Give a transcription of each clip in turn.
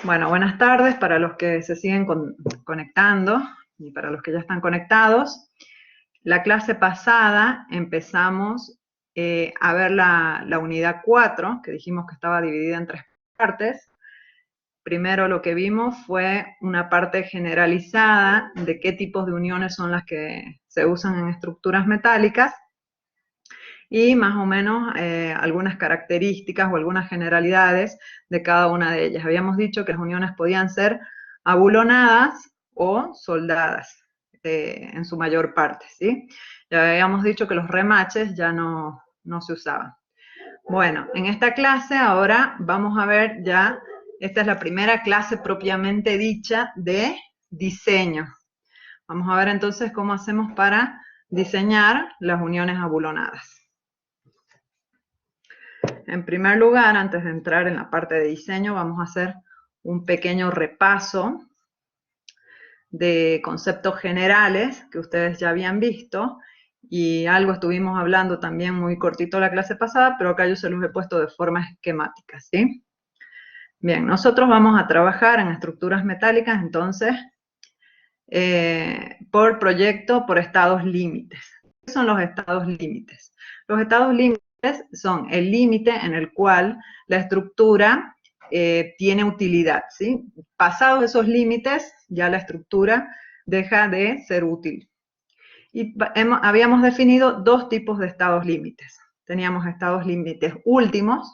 Bueno, buenas tardes para los que se siguen conectando y para los que ya están conectados. La clase pasada empezamos a ver la unidad 4, que dijimos que estaba dividida en 3 partes. Primero lo que vimos fue una parte generalizada de qué tipos de uniones son las que se usan en estructuras metálicas y más o menos algunas características o algunas generalidades de cada una de ellas. Habíamos dicho que las uniones podían ser abulonadas o soldadas en su mayor parte, ¿sí? Ya habíamos dicho que los remaches ya no se usaban. Bueno, en esta clase ahora vamos a ver ya, esta es la primera clase propiamente dicha de diseño. Vamos a ver entonces cómo hacemos para diseñar las uniones abulonadas. En primer lugar, antes de entrar en la parte de diseño, vamos a hacer un pequeño repaso de conceptos generales que ustedes ya habían visto y algo estuvimos hablando también muy cortito la clase pasada, pero acá yo se los he puesto de forma esquemática, ¿sí? Bien, nosotros vamos a trabajar en estructuras metálicas, entonces, por proyecto, por estados límites. ¿Qué son los estados límites? Los estados límites son el límite en el cual la estructura tiene utilidad, ¿sí? Pasados esos límites, ya la estructura deja de ser útil. Y habíamos definido dos tipos de estados límites. Teníamos estados límites últimos,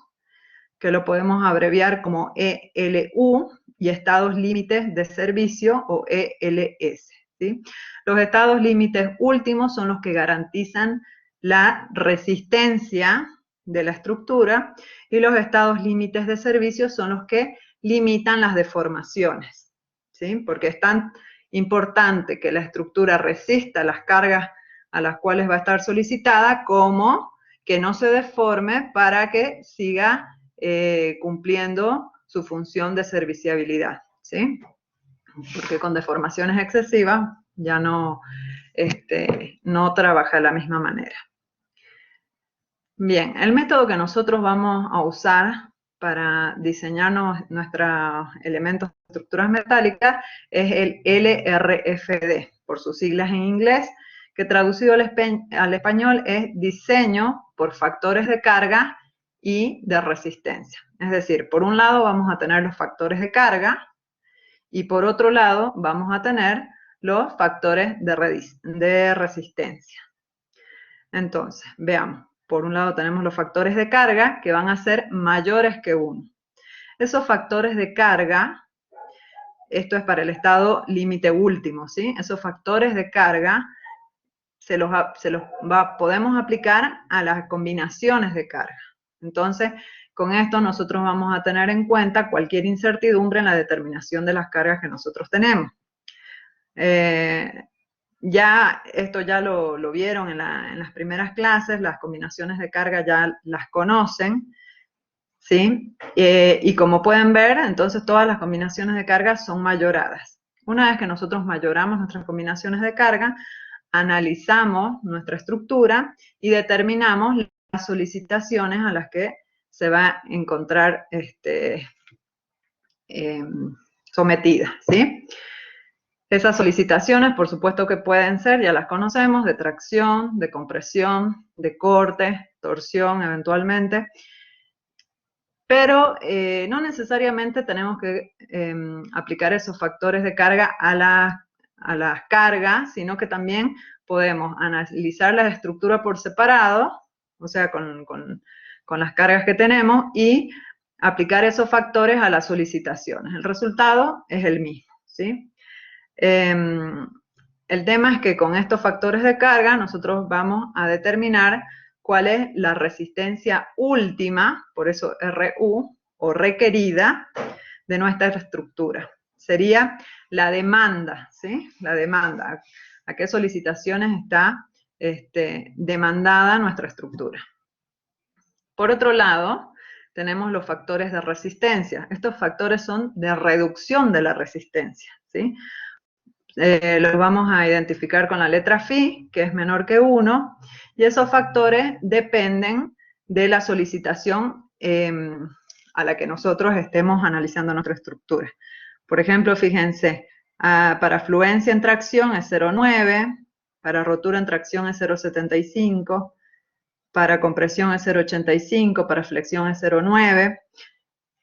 que lo podemos abreviar como ELU, y estados límites de servicio o ELS, ¿sí? Los estados límites últimos son los que garantizan la resistencia de la estructura y los estados límites de servicio son los que limitan las deformaciones, ¿sí? Porque es tan importante que la estructura resista las cargas a las cuales va a estar solicitada como que no se deforme para que siga cumpliendo su función de serviciabilidad, ¿sí? Porque con deformaciones excesivas ya no trabaja de la misma manera. Bien, el método que nosotros vamos a usar para diseñar nuestros elementos de estructuras metálicas es el LRFD, por sus siglas en inglés, que traducido al español es diseño por factores de carga y de resistencia. Es decir, por un lado vamos a tener los factores de carga y por otro lado vamos a tener los factores de resistencia. Entonces, veamos. Por un lado tenemos los factores de carga que van a ser mayores que 1. Esos factores de carga, esto es para el estado límite último, ¿sí? Esos factores de carga podemos aplicar a las combinaciones de carga. Entonces, con esto nosotros vamos a tener en cuenta cualquier incertidumbre en la determinación de las cargas que nosotros tenemos. Esto ya lo vieron en las primeras clases, las combinaciones de carga ya las conocen, ¿sí? Y como pueden ver, entonces todas las combinaciones de carga son mayoradas. Una vez que nosotros mayoramos nuestras combinaciones de carga, analizamos nuestra estructura y determinamos las solicitaciones a las que se va a encontrar sometida, ¿sí? Esas solicitaciones, por supuesto que pueden ser, ya las conocemos, de tracción, de compresión, de corte, torsión eventualmente, pero no necesariamente tenemos que aplicar esos factores de carga a las cargas, sino que también podemos analizar la estructura por separado, o sea, con las cargas que tenemos, y aplicar esos factores a las solicitaciones. El resultado es el mismo, ¿sí? El tema es que con estos factores de carga nosotros vamos a determinar cuál es la resistencia última, por eso RU, o requerida, de nuestra estructura. Sería la demanda, ¿sí? La demanda. ¿A qué solicitaciones está demandada nuestra estructura? Por otro lado, tenemos los factores de resistencia. Estos factores son de reducción de la resistencia, ¿sí? Los vamos a identificar con la letra Φ, que es menor que 1, y esos factores dependen de la solicitación a la que nosotros estemos analizando nuestra estructura. Por ejemplo, fíjense, para fluencia en tracción es 0,9, para rotura en tracción es 0,75, para compresión es 0,85, para flexión es 0,9.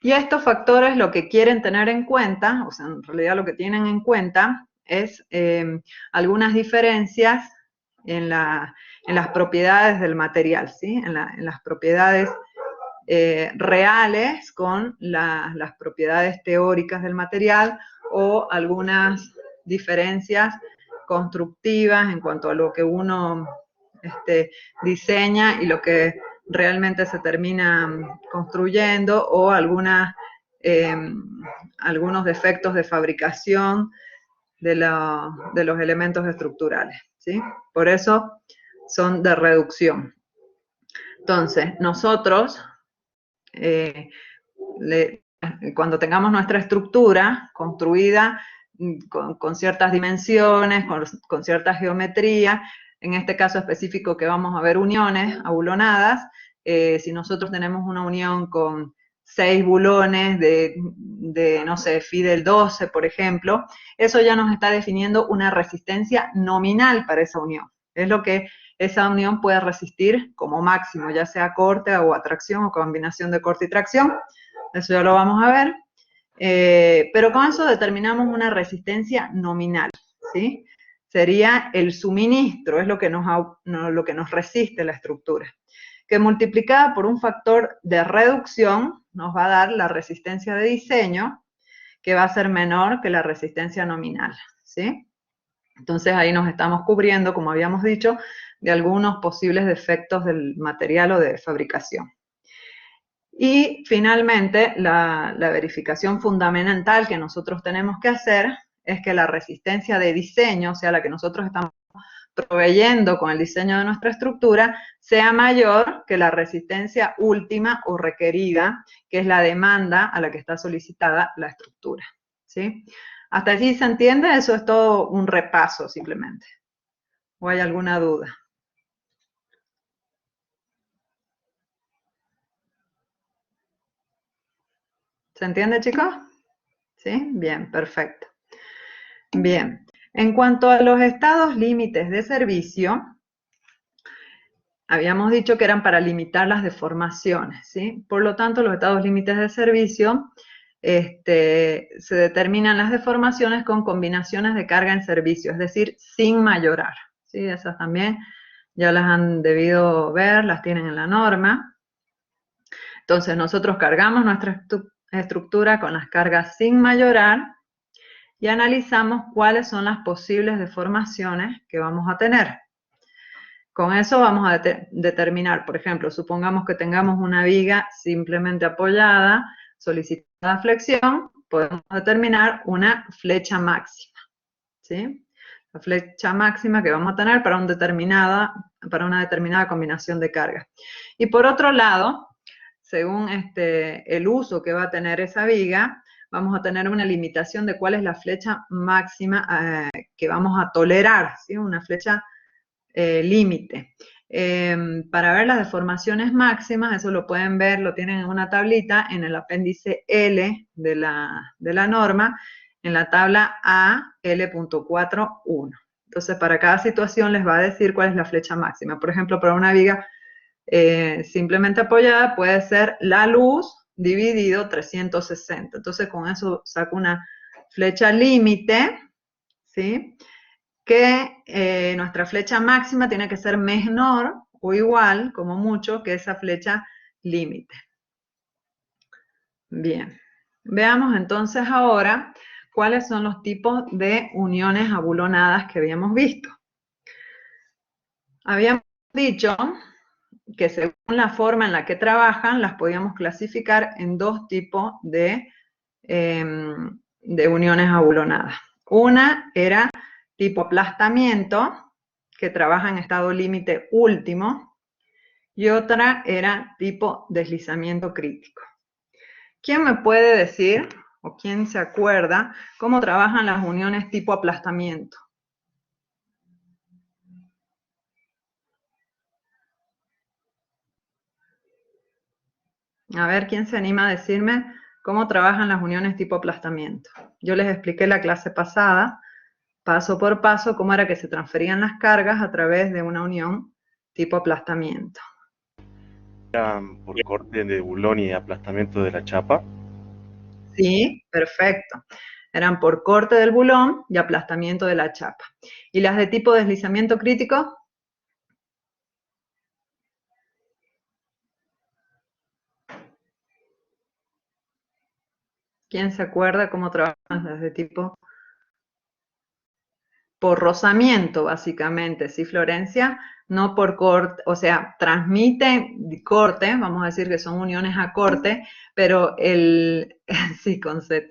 Y estos factores lo que quieren tener en cuenta, o sea, en realidad lo que tienen en cuenta es algunas diferencias en las propiedades del material, ¿sí? En las propiedades reales con las propiedades teóricas del material o algunas diferencias constructivas en cuanto a lo que uno diseña y lo que realmente se termina construyendo, o algunos defectos de fabricación de los elementos estructurales, ¿sí? Por eso son de reducción. Entonces, nosotros, cuando tengamos nuestra estructura construida con ciertas dimensiones, con cierta geometría, en este caso específico que vamos a ver uniones abulonadas, si nosotros tenemos una unión con 6 bulones de, no sé, phi del 12, por ejemplo, eso ya nos está definiendo una resistencia nominal para esa unión. Es lo que esa unión puede resistir como máximo, ya sea corte o atracción o combinación de corte y tracción. Eso ya lo vamos a ver. Pero con eso determinamos una resistencia nominal, ¿sí? Sería el suministro, es lo que nos resiste la estructura, que multiplicada por un factor de reducción nos va a dar la resistencia de diseño, que va a ser menor que la resistencia nominal, ¿sí? Entonces ahí nos estamos cubriendo, como habíamos dicho, de algunos posibles defectos del material o de fabricación. Y finalmente, la verificación fundamental que nosotros tenemos que hacer es que la resistencia de diseño, o sea, la que nosotros estamos proveyendo con el diseño de nuestra estructura, sea mayor que la resistencia última o requerida, que es la demanda a la que está solicitada la estructura, ¿sí? ¿Hasta allí se entiende? Eso es todo un repaso simplemente. ¿O hay alguna duda? ¿Se entiende, chicos? ¿Sí? Bien, perfecto. Bien, en cuanto a los estados límites de servicio, habíamos dicho que eran para limitar las deformaciones, ¿sí? Por lo tanto, los estados límites de servicio se determinan las deformaciones con combinaciones de carga en servicio, es decir, sin mayorar, ¿sí? Esas también ya las han debido ver, las tienen en la norma. Entonces, nosotros cargamos nuestra estructura con las cargas sin mayorar y analizamos cuáles son las posibles deformaciones que vamos a tener. Con eso vamos a determinar, por ejemplo, supongamos que tengamos una viga simplemente apoyada, solicitada flexión, podemos determinar una flecha máxima, ¿sí? La flecha máxima que vamos a tener para una determinada combinación de cargas. Y por otro lado, según el uso que va a tener esa viga, vamos a tener una limitación de cuál es la flecha máxima que vamos a tolerar, ¿sí? Una flecha límite. Para ver las deformaciones máximas, eso lo pueden ver, lo tienen en una tablita en el apéndice L de la norma, en la tabla A L.4.1. Entonces, para cada situación les va a decir cuál es la flecha máxima. Por ejemplo, para una viga simplemente apoyada puede ser la luz dividido 360. Entonces, con eso saco una flecha límite, ¿sí? Que nuestra flecha máxima tiene que ser menor o igual, como mucho, que esa flecha límite. Bien, veamos entonces ahora cuáles son los tipos de uniones abulonadas que habíamos visto. Habíamos dicho que según la forma en la que trabajan, las podíamos clasificar en dos tipos de uniones abulonadas. Una era tipo aplastamiento, que trabaja en estado límite último, y otra era tipo deslizamiento crítico. ¿Quién me puede decir, o quién se acuerda, cómo trabajan las uniones tipo aplastamiento? A ver, ¿quién se anima a decirme cómo trabajan las uniones tipo aplastamiento? Yo les expliqué la clase pasada, paso por paso, cómo era que se transferían las cargas a través de una unión tipo aplastamiento. Por corte de bulón y aplastamiento de la chapa. Sí, perfecto. Eran por corte del bulón y aplastamiento de la chapa. ¿Y las de tipo deslizamiento crítico? ¿Quién se acuerda cómo trabajan las de tipo? Por rozamiento, básicamente, ¿sí, Florencia? No por corte, o sea, transmiten corte, vamos a decir que son uniones a corte, pero sí, con Z,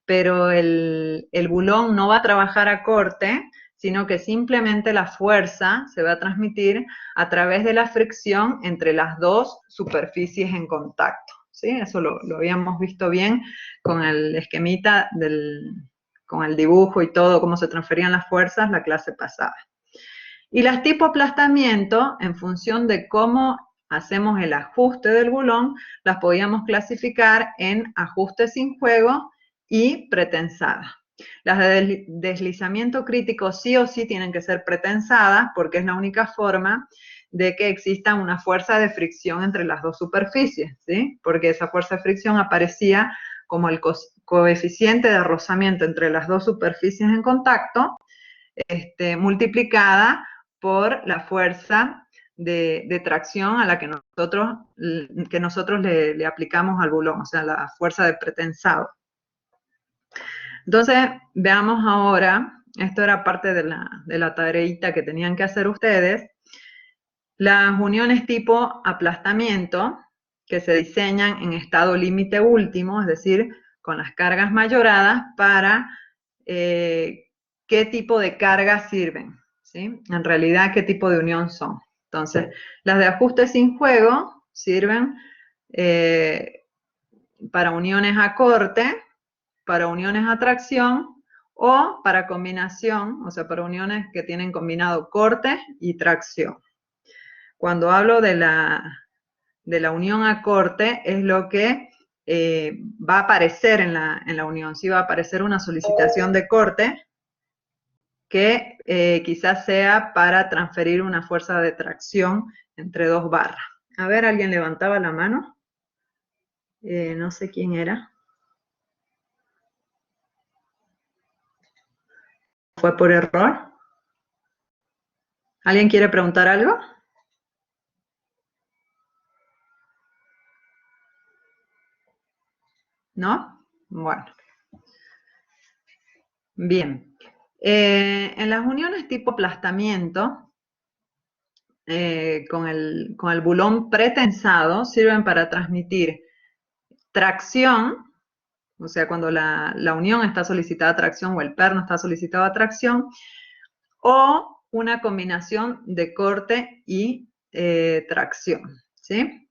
pero el bulón no va a trabajar a corte, sino que simplemente la fuerza se va a transmitir a través de la fricción entre las dos superficies en contacto, ¿sí? Eso lo habíamos visto bien con el esquemita con el dibujo y todo, cómo se transferían las fuerzas, la clase pasada. Y las tipo aplastamiento, en función de cómo hacemos el ajuste del bulón, las podíamos clasificar en ajuste sin juego y pretensadas. Las de deslizamiento crítico sí o sí tienen que ser pretensadas porque es la única forma de que exista una fuerza de fricción entre las dos superficies, ¿sí? Porque esa fuerza de fricción aparecía como el coeficiente de rozamiento entre las dos superficies en contacto, multiplicada por la fuerza de tracción a la que nosotros le aplicamos al bulón, o sea, la fuerza de pretensado. Entonces, veamos ahora, esto era parte de la tareita que tenían que hacer ustedes, las uniones tipo aplastamiento, que se diseñan en estado límite último, es decir, con las cargas mayoradas para qué tipo de cargas sirven, ¿sí? En realidad, qué tipo de unión son. Entonces, las de ajuste sin juego sirven para uniones a corte, para uniones a tracción o para combinación, o sea, para uniones que tienen combinado corte y tracción. Cuando hablo de la unión a corte, es lo que va a aparecer en la unión. Sí va a aparecer una solicitación de corte que quizás sea para transferir una fuerza de tracción entre dos barras. A ver, ¿alguien levantaba la mano? No sé quién era. ¿Fue por error? ¿Alguien quiere preguntar algo? ¿No? Bueno. Bien. En las uniones tipo aplastamiento, con el bulón pretensado, sirven para transmitir tracción, o sea, cuando la unión está solicitada a tracción o el perno está solicitado a tracción, o una combinación de corte y tracción, ¿sí?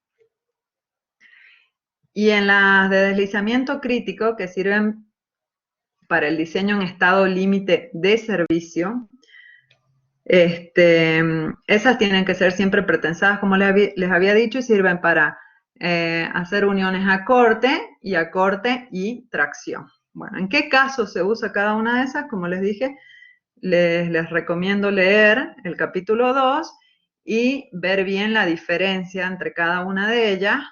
Y en las de deslizamiento crítico, que sirven para el diseño en estado límite de servicio, esas tienen que ser siempre pretensadas, como les había dicho, y sirven para hacer uniones a corte y tracción. Bueno, ¿en qué caso se usa cada una de esas? Como les dije, les recomiendo leer el capítulo 2 y ver bien la diferencia entre cada una de ellas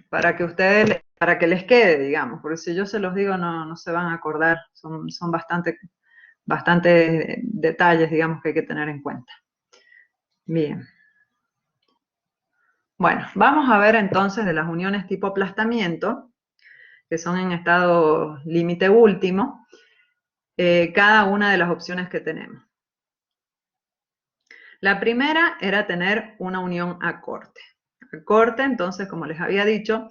para que les quede, digamos, porque si yo se los digo no se van a acordar, son bastante detalles, digamos, que hay que tener en cuenta. Bien. Bueno, vamos a ver entonces de las uniones tipo aplastamiento, que son en estado límite último, cada una de las opciones que tenemos. La primera era tener una unión a corte. A corte, entonces, como les había dicho,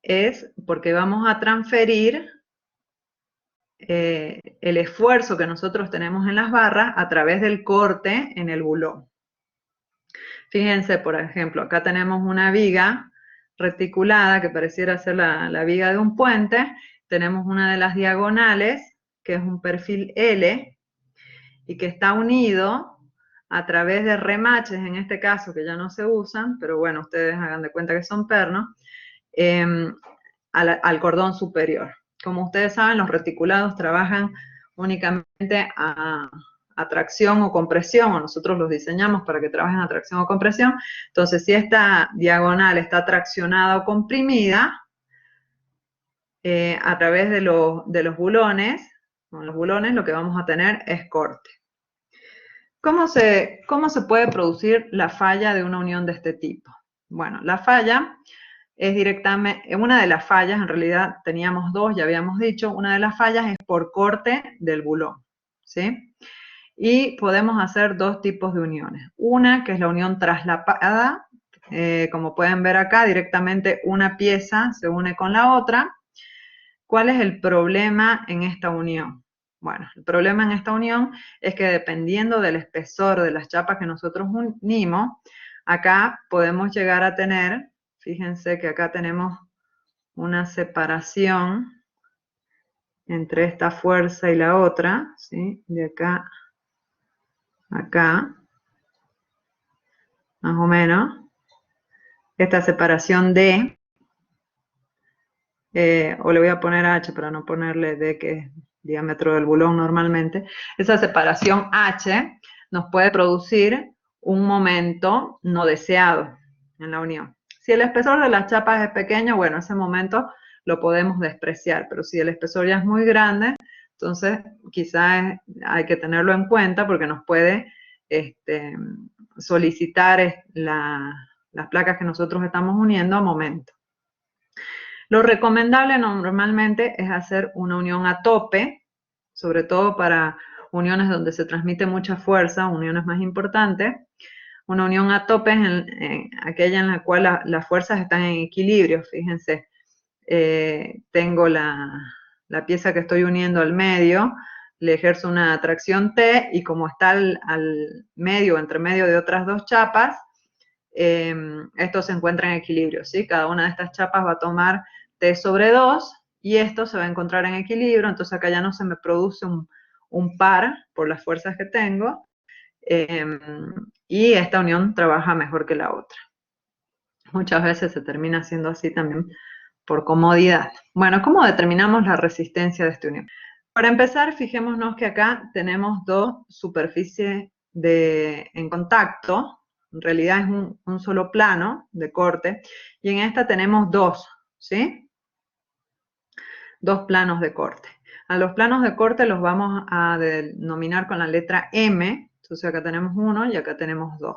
es porque vamos a transferir el esfuerzo que nosotros tenemos en las barras a través del corte en el bulón. Fíjense, por ejemplo, acá tenemos una viga reticulada que pareciera ser la viga de un puente. Tenemos una de las diagonales, que es un perfil L, y que está unido a través de remaches, en este caso, que ya no se usan, pero bueno, ustedes hagan de cuenta que son pernos, al cordón superior. Como ustedes saben, los reticulados trabajan únicamente a tracción o compresión, o nosotros los diseñamos para que trabajen a tracción o compresión. Entonces, si esta diagonal está traccionada o comprimida, a través de los bulones, con los bulones lo que vamos a tener es corte. ¿Cómo se puede producir la falla de una unión de este tipo? Bueno, la falla es directamente, una de las fallas, en realidad teníamos dos, ya habíamos dicho, una de las fallas es por corte del bulón, ¿sí? Y podemos hacer dos tipos de uniones. Una que es la unión traslapada, como pueden ver acá, directamente una pieza se une con la otra. ¿Cuál es el problema en esta unión? Bueno, el problema en esta unión es que dependiendo del espesor de las chapas que nosotros unimos, acá podemos llegar a tener, fíjense que acá tenemos una separación entre esta fuerza y la otra, ¿sí? De acá a acá, más o menos. Esta separación D, o le voy a poner H para no ponerle D, que es diámetro del bulón normalmente. Esa separación H nos puede producir un momento no deseado en la unión. Si el espesor de las chapas es pequeño, bueno, ese momento lo podemos despreciar, pero si el espesor ya es muy grande, entonces quizás hay que tenerlo en cuenta porque nos puede solicitar las placas que nosotros estamos uniendo a momento. Lo recomendable normalmente es hacer una unión a tope, sobre todo para uniones donde se transmite mucha fuerza, uniones más importantes. Una unión a tope es aquella en la cual las fuerzas están en equilibrio. Fíjense, tengo la pieza que estoy uniendo al medio, le ejerzo una atracción T y como está al medio, entre medio de otras dos chapas, esto se encuentra en equilibrio, ¿sí? Cada una de estas chapas va a tomar T sobre 2 y esto se va a encontrar en equilibrio, entonces acá ya no se me produce un par por las fuerzas que tengo, y esta unión trabaja mejor que la otra. Muchas veces se termina haciendo así también por comodidad. Bueno, ¿cómo determinamos la resistencia de esta unión? Para empezar, fijémonos que acá tenemos dos superficies en contacto, en realidad es un solo plano de corte, y en esta tenemos dos, ¿sí? Dos planos de corte. A los planos de corte los vamos a denominar con la letra M, entonces acá tenemos uno y acá tenemos dos.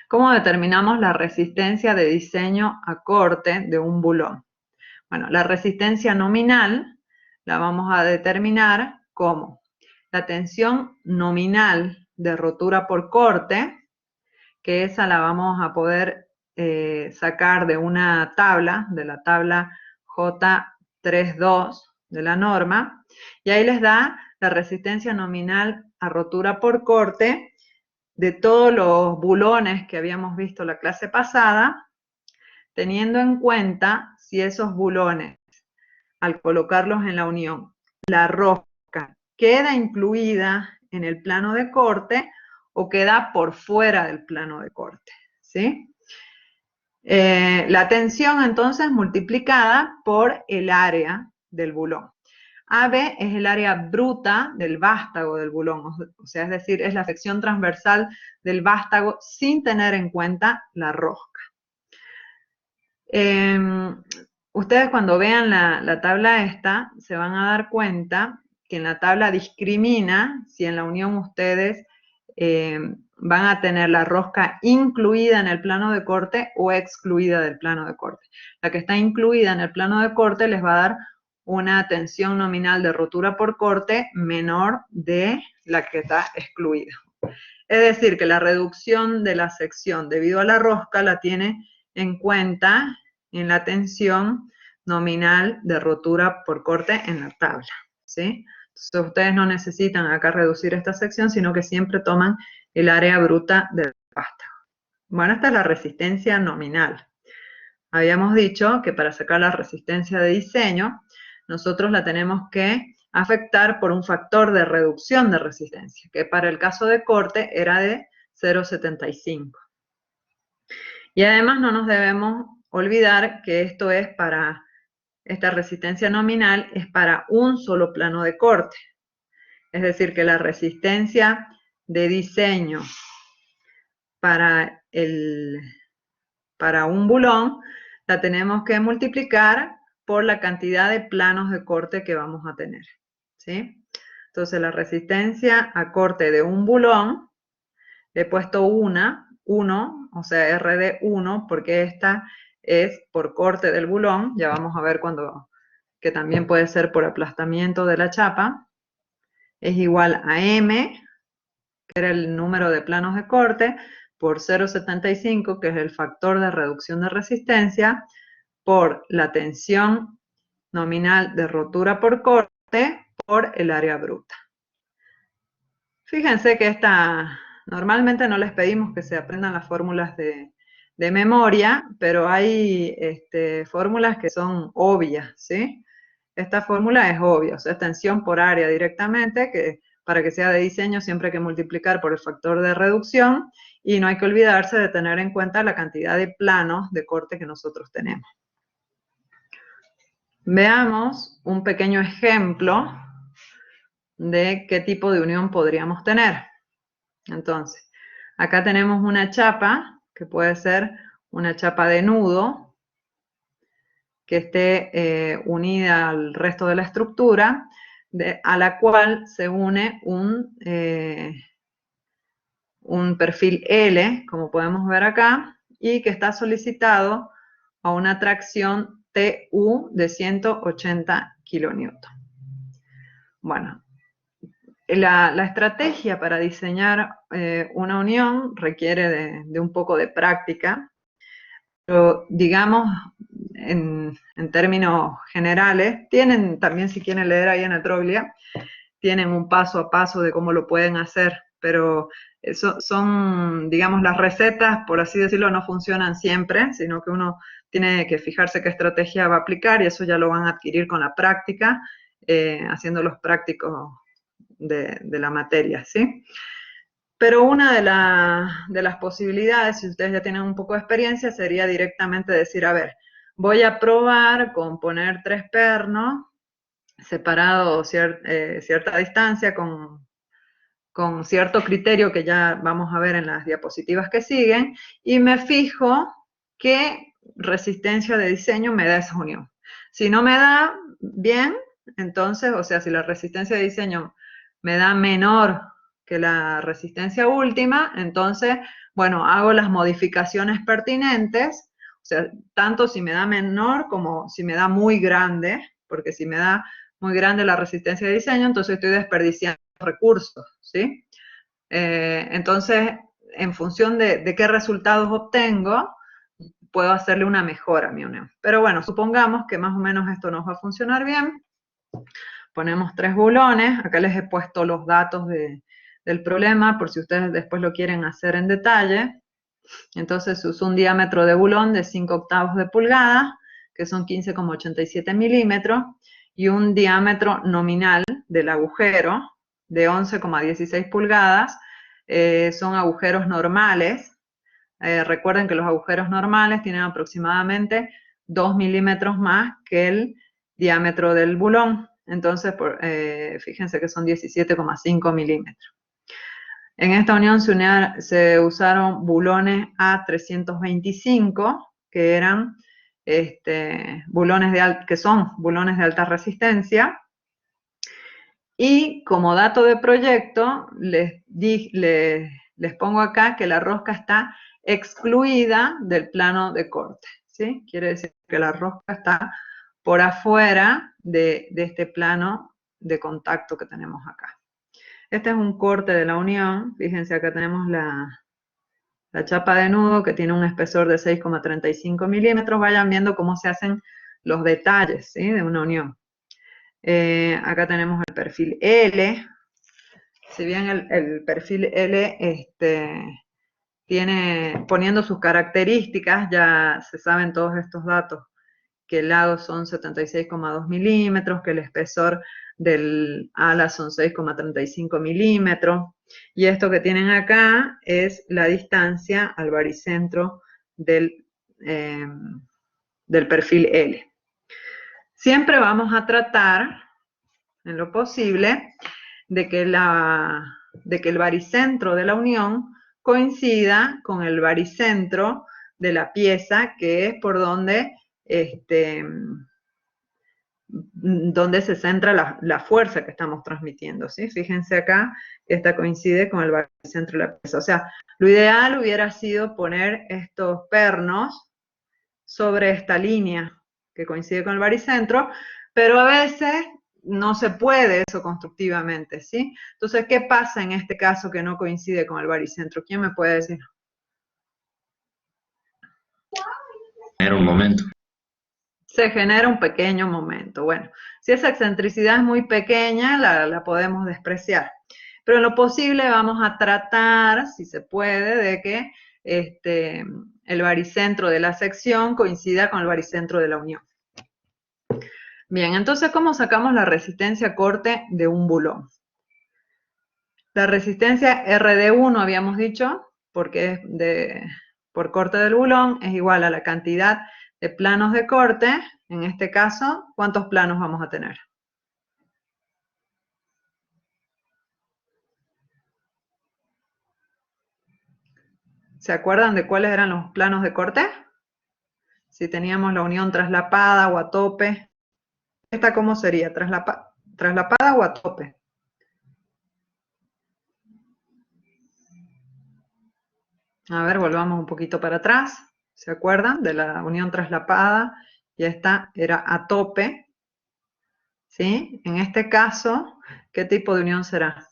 ¿Cómo determinamos la resistencia de diseño a corte de un bulón? Bueno, la resistencia nominal la vamos a determinar como la tensión nominal de rotura por corte, que esa la vamos a poder sacar de una tabla, de la tabla J32 de la norma, y ahí les da la resistencia nominal a rotura por corte de todos los bulones que habíamos visto la clase pasada, teniendo en cuenta si esos bulones, al colocarlos en la unión, la rosca queda incluida en el plano de corte o queda por fuera del plano de corte, ¿sí? La tensión entonces multiplicada por el área del bulón. AB es el área bruta del vástago del bulón, o sea, es decir, es la sección transversal del vástago sin tener en cuenta la rosca. Ustedes cuando vean la tabla esta, se van a dar cuenta que en la tabla discrimina si en la unión ustedes van a tener la rosca incluida en el plano de corte o excluida del plano de corte. La que está incluida en el plano de corte les va a dar una tensión nominal de rotura por corte menor de la que está excluida. Es decir, que la reducción de la sección debido a la rosca la tiene en cuenta en la tensión nominal de rotura por corte en la tabla, ¿sí? Entonces ustedes no necesitan acá reducir esta sección, sino que siempre toman el área bruta del vástago. Bueno, esta es la resistencia nominal. Habíamos dicho que para sacar la resistencia de diseño, nosotros la tenemos que afectar por un factor de reducción de resistencia, que para el caso de corte era de 0,75. Y además no nos debemos olvidar que esto es esta resistencia nominal es para un solo plano de corte. Es decir, que la resistencia de diseño para un bulón la tenemos que multiplicar por la cantidad de planos de corte que vamos a tener, ¿sí? Entonces la resistencia a corte de un bulón, le he puesto 1, o sea, RD1, porque esta es por corte del bulón, ya vamos a ver que también puede ser por aplastamiento de la chapa, es igual a M, que era el número de planos de corte, por 0,75, que es el factor de reducción de resistencia, por la tensión nominal de rotura por corte, por el área bruta. Fíjense que normalmente no les pedimos que se aprendan las fórmulas de memoria, pero hay fórmulas que son obvias, ¿sí? Esta fórmula es obvia, o sea, es tensión por área directamente, que para que sea de diseño siempre hay que multiplicar por el factor de reducción, y no hay que olvidarse de tener en cuenta la cantidad de planos de corte que nosotros tenemos. Veamos un pequeño ejemplo de qué tipo de unión podríamos tener. Entonces, acá tenemos una chapa, que puede ser una chapa de nudo, que esté unida al resto de la estructura, a la cual se une un perfil L, como podemos ver acá, y que está solicitado a una tracción TU de 180 kN. Bueno, la estrategia para diseñar una unión requiere de un poco de práctica, pero digamos, en términos generales, tienen también, si quieren leer ahí en Etroglia, tienen un paso a paso de cómo lo pueden hacer, pero son, digamos, las recetas, por así decirlo, no funcionan siempre, sino que uno tiene que fijarse qué estrategia va a aplicar, y eso ya lo van a adquirir con la práctica, haciendo los prácticos de la materia, ¿sí? Pero una de las posibilidades, si ustedes ya tienen un poco de experiencia, sería directamente decir, a ver, voy a probar con poner 3 pernos separados cierta distancia con cierto criterio que ya vamos a ver en las diapositivas que siguen, y me fijo qué resistencia de diseño me da esa unión. Si no me da bien, entonces, o sea, si la resistencia de diseño me da menor que la resistencia última, entonces, bueno, hago las modificaciones pertinentes, o sea, tanto si me da menor como si me da muy grande, porque si me da muy grande la resistencia de diseño, entonces estoy desperdiciando recursos, ¿sí? Entonces, en función de qué resultados obtengo, puedo hacerle una mejora a mi unión. Pero bueno, supongamos que más o menos esto nos va a funcionar bien. Ponemos 3 bulones, acá les he puesto los datos del problema, por si ustedes después lo quieren hacer en detalle. Entonces uso un diámetro de bulón de 5/8 de pulgada, que son 15,87 milímetros, y un diámetro nominal del agujero de 11,16 pulgadas. Son agujeros normales. Recuerden que los agujeros normales tienen aproximadamente 2 milímetros más que el diámetro del bulón. Entonces, fíjense que son 17,5 milímetros. En esta unión se usaron bulones A325, que eran que son bulones de alta resistencia. Y como dato de proyecto, les pongo acá que la rosca está excluida del plano de corte, ¿sí? Quiere decir que la rosca está por afuera de este plano de contacto que tenemos acá. Este es un corte de la unión. Fíjense, acá tenemos la chapa de nudo, que tiene un espesor de 6,35 milímetros. Vayan viendo cómo se hacen los detalles, ¿sí?, de una unión. Acá tenemos el perfil L. Si bien el perfil L poniendo sus características, ya se saben todos estos datos que el lado son 76,2 milímetros, que el espesor del ala son 6,35 milímetros, y esto que tienen acá es la distancia al baricentro del perfil L. Siempre vamos a tratar, en lo posible, de que el baricentro de la unión coincida con el baricentro de la pieza, que es por donde se centra la fuerza que estamos transmitiendo, ¿sí? Fíjense acá, esta coincide con el baricentro de la pieza. O sea, lo ideal hubiera sido poner estos pernos sobre esta línea que coincide con el baricentro, pero a veces no se puede eso constructivamente, ¿sí? Entonces, ¿qué pasa en este caso que no coincide con el baricentro? ¿Quién me puede decir? Era un momento. Se genera un pequeño momento. Bueno, si esa excentricidad es muy pequeña, la podemos despreciar. Pero en lo posible vamos a tratar, si se puede, de que el baricentro de la sección coincida con el baricentro de la unión. Bien, entonces, ¿cómo sacamos la resistencia a corte de un bulón? La resistencia RD1, habíamos dicho, porque es por corte del bulón, es igual a la cantidad de planos de corte. En este caso, ¿cuántos planos vamos a tener? ¿Se acuerdan de cuáles eran los planos de corte? Si teníamos la unión traslapada o a tope. ¿Esta cómo sería? ¿Traslapada o a tope? A ver, volvamos un poquito para atrás. ¿Se acuerdan de la unión traslapada? Y esta era a tope. ¿Sí? En este caso, ¿qué tipo de unión será?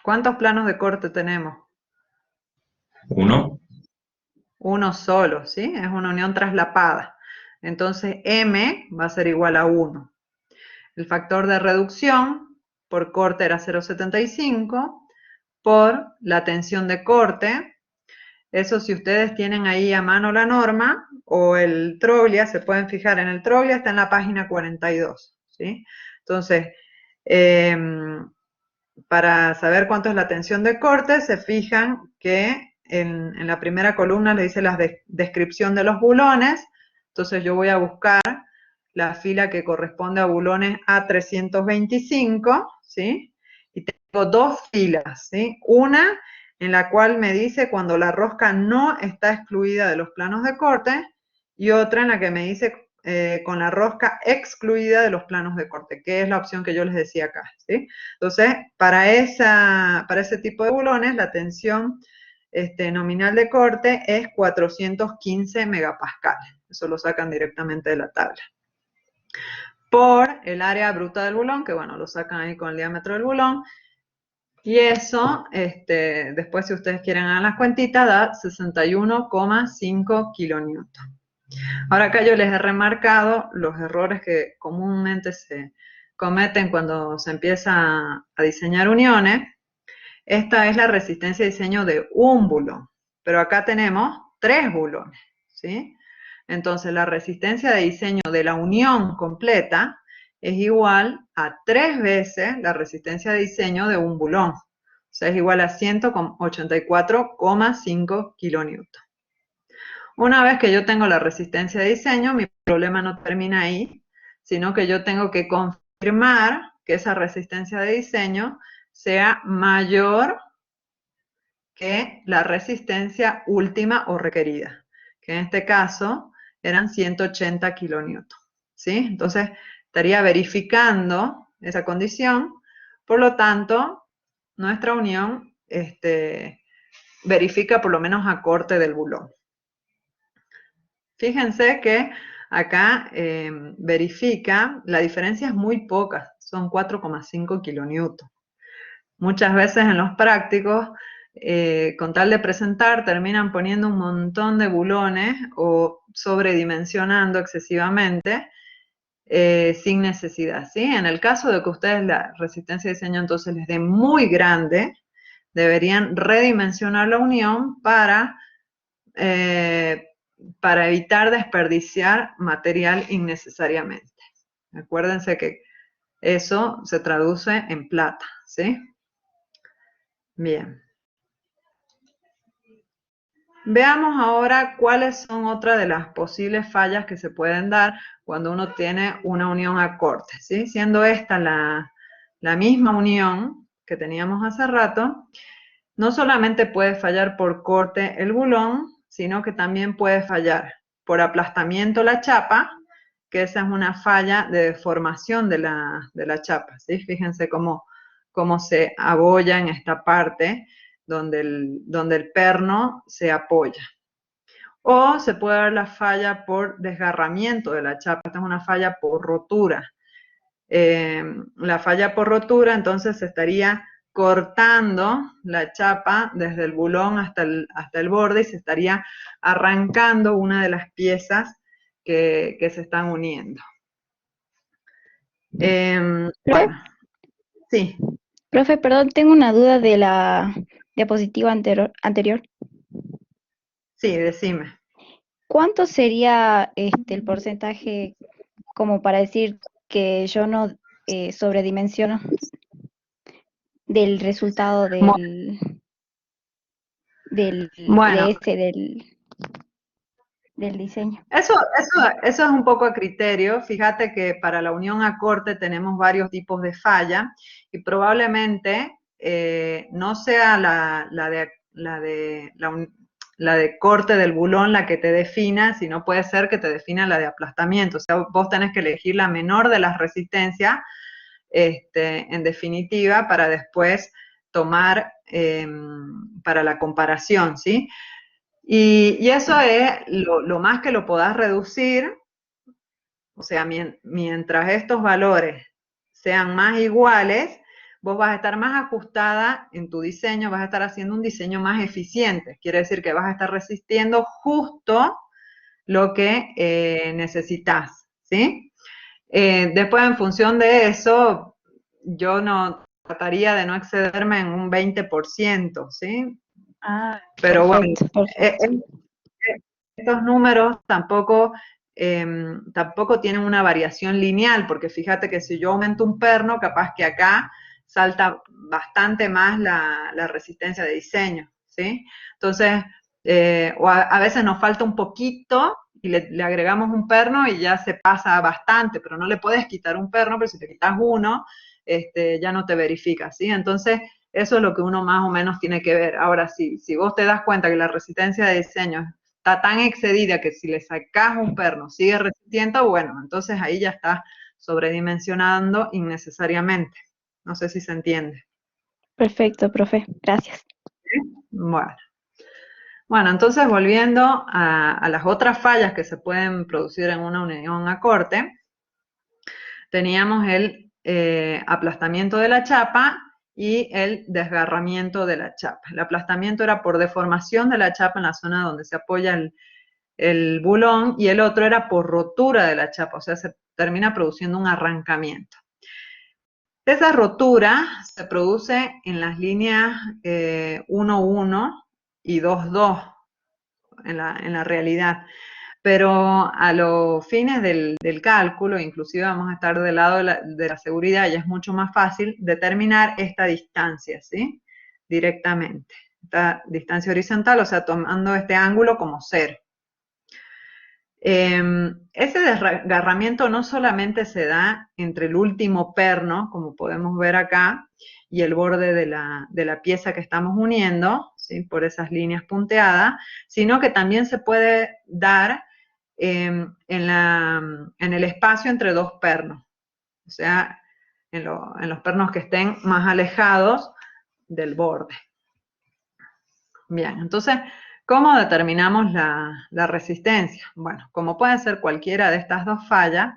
¿Cuántos planos de corte tenemos? Uno. Uno solo, ¿sí? Es una unión traslapada. Entonces, M va a ser igual a 1. El factor de reducción por corte era 0,75 por la tensión de corte. Eso, si ustedes tienen ahí a mano la norma o el Troglia, se pueden fijar en el Troglia, está en la página 42, ¿sí? Entonces, para saber cuánto es la tensión de corte, se fijan que en la primera columna le dice la descripción de los bulones. Entonces yo voy a buscar la fila que corresponde a bulones A325, ¿sí? Y tengo dos filas, ¿sí? Una en la cual me dice cuando la rosca no está excluida de los planos de corte, y otra en la que me dice con la rosca excluida de los planos de corte, que es la opción que yo les decía acá, ¿sí? Entonces, para ese tipo de bulones, la tensión nominal de corte es 415 megapascales. Eso lo sacan directamente de la tabla. Por el área bruta del bulón, que bueno, lo sacan ahí con el diámetro del bulón, y eso, después si ustedes quieren hacer las cuentitas, da 61,5 kilonewton. Ahora acá yo les he remarcado los errores que comúnmente se cometen cuando se empieza a diseñar uniones. Esta es la resistencia de diseño de un bulón, pero acá tenemos 3 bulones, ¿sí? Entonces la resistencia de diseño de la unión completa es igual a 3 veces la resistencia de diseño de un bulón. O sea, es igual a 184,5 kilonewton. Una vez que yo tengo la resistencia de diseño, mi problema no termina ahí, sino que yo tengo que confirmar que esa resistencia de diseño sea mayor que la resistencia última o requerida, que en este caso eran 180 kilonewton, ¿sí? Entonces, estaría verificando esa condición, por lo tanto, nuestra unión verifica por lo menos a corte del bulón. Fíjense que acá verifica, la diferencia es muy poca, son 4,5 kilonewton. Muchas veces en los prácticos, con tal de presentar, terminan poniendo un montón de bulones o sobredimensionando excesivamente sin necesidad, ¿sí? En el caso de que ustedes la resistencia de diseño entonces les dé muy grande, deberían redimensionar la unión para para evitar desperdiciar material innecesariamente. Acuérdense que eso se traduce en plata, ¿sí? Bien. Veamos ahora cuáles son otras de las posibles fallas que se pueden dar cuando uno tiene una unión a corte, ¿sí? Siendo esta la misma unión que teníamos hace rato, no solamente puede fallar por corte el bulón, sino que también puede fallar por aplastamiento la chapa, que esa es una falla de deformación de la chapa, ¿sí? Fíjense cómo se abolla en esta parte donde el perno se apoya. O se puede dar la falla por desgarramiento de la chapa, esta es una falla por rotura. La falla por rotura, entonces se estaría cortando la chapa desde el bulón hasta el borde y se estaría arrancando una de las piezas que se están uniendo. Bueno, sí. Profe, perdón, tengo una duda de la diapositiva anterior. Sí, decime. ¿Cuánto sería el porcentaje como para decir que yo no sobredimensiono del resultado Bueno, del diseño? Eso es un poco a criterio. Fíjate que para la unión a corte tenemos varios tipos de falla y probablemente no sea la de corte del bulón la que te defina, sino puede ser que te defina la de aplastamiento. O sea, vos tenés que elegir la menor de las resistencias, en definitiva, para después tomar para la comparación, ¿sí? Y eso es lo más que lo podás reducir, o sea, mientras estos valores sean más iguales, vos vas a estar más ajustada en tu diseño, vas a estar haciendo un diseño más eficiente. Quiere decir que vas a estar resistiendo justo lo que necesitas, ¿sí? Después, en función de eso, yo trataría de no excederme en un 20%, ¿sí? Ah, Pero bueno, perfecto. estos números tampoco tienen una variación lineal, porque fíjate que si yo aumento un perno, capaz que acá salta bastante más la resistencia de diseño, ¿sí? Entonces, o a veces nos falta un poquito y le agregamos un perno y ya se pasa bastante, pero no le puedes quitar un perno, pero si te quitas uno, ya no te verifica, ¿sí? Entonces, eso es lo que uno más o menos tiene que ver. Ahora, si vos te das cuenta que la resistencia de diseño está tan excedida que si le sacás un perno sigue resistiendo, bueno, entonces ahí ya estás sobredimensionando innecesariamente. No sé si se entiende. Perfecto, profe. Gracias. Bueno, entonces volviendo a las otras fallas que se pueden producir en una unión a corte, teníamos el aplastamiento de la chapa y el desgarramiento de la chapa. El aplastamiento era por deformación de la chapa en la zona donde se apoya el bulón, y el otro era por rotura de la chapa, o sea, se termina produciendo un arrancamiento. Esa rotura se produce en las líneas 1,1 y 2,2 en la realidad. Pero a los fines del cálculo, inclusive vamos a estar del lado de la seguridad, y es mucho más fácil determinar esta distancia, ¿sí? Directamente. Esta distancia horizontal, o sea, tomando este ángulo como 0. Ese desgarramiento no solamente se da entre el último perno, como podemos ver acá, y el borde de la pieza que estamos uniendo, ¿sí? Por esas líneas punteadas, sino que también se puede dar en el espacio entre dos pernos, o sea, en los pernos que estén más alejados del borde. Bien, entonces, ¿cómo determinamos la resistencia? Bueno, como puede ser cualquiera de estas dos fallas,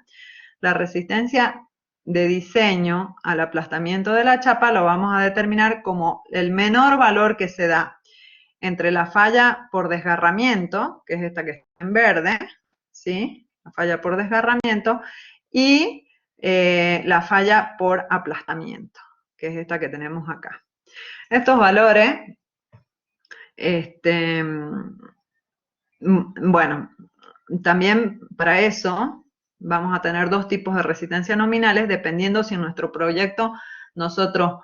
la resistencia de diseño al aplastamiento de la chapa lo vamos a determinar como el menor valor que se da entre la falla por desgarramiento, que es esta que está en verde, ¿sí? La falla por desgarramiento, y la falla por aplastamiento, que es esta que tenemos acá. Estos valores Bueno, también para eso vamos a tener dos tipos de resistencia nominales, dependiendo si en nuestro proyecto nosotros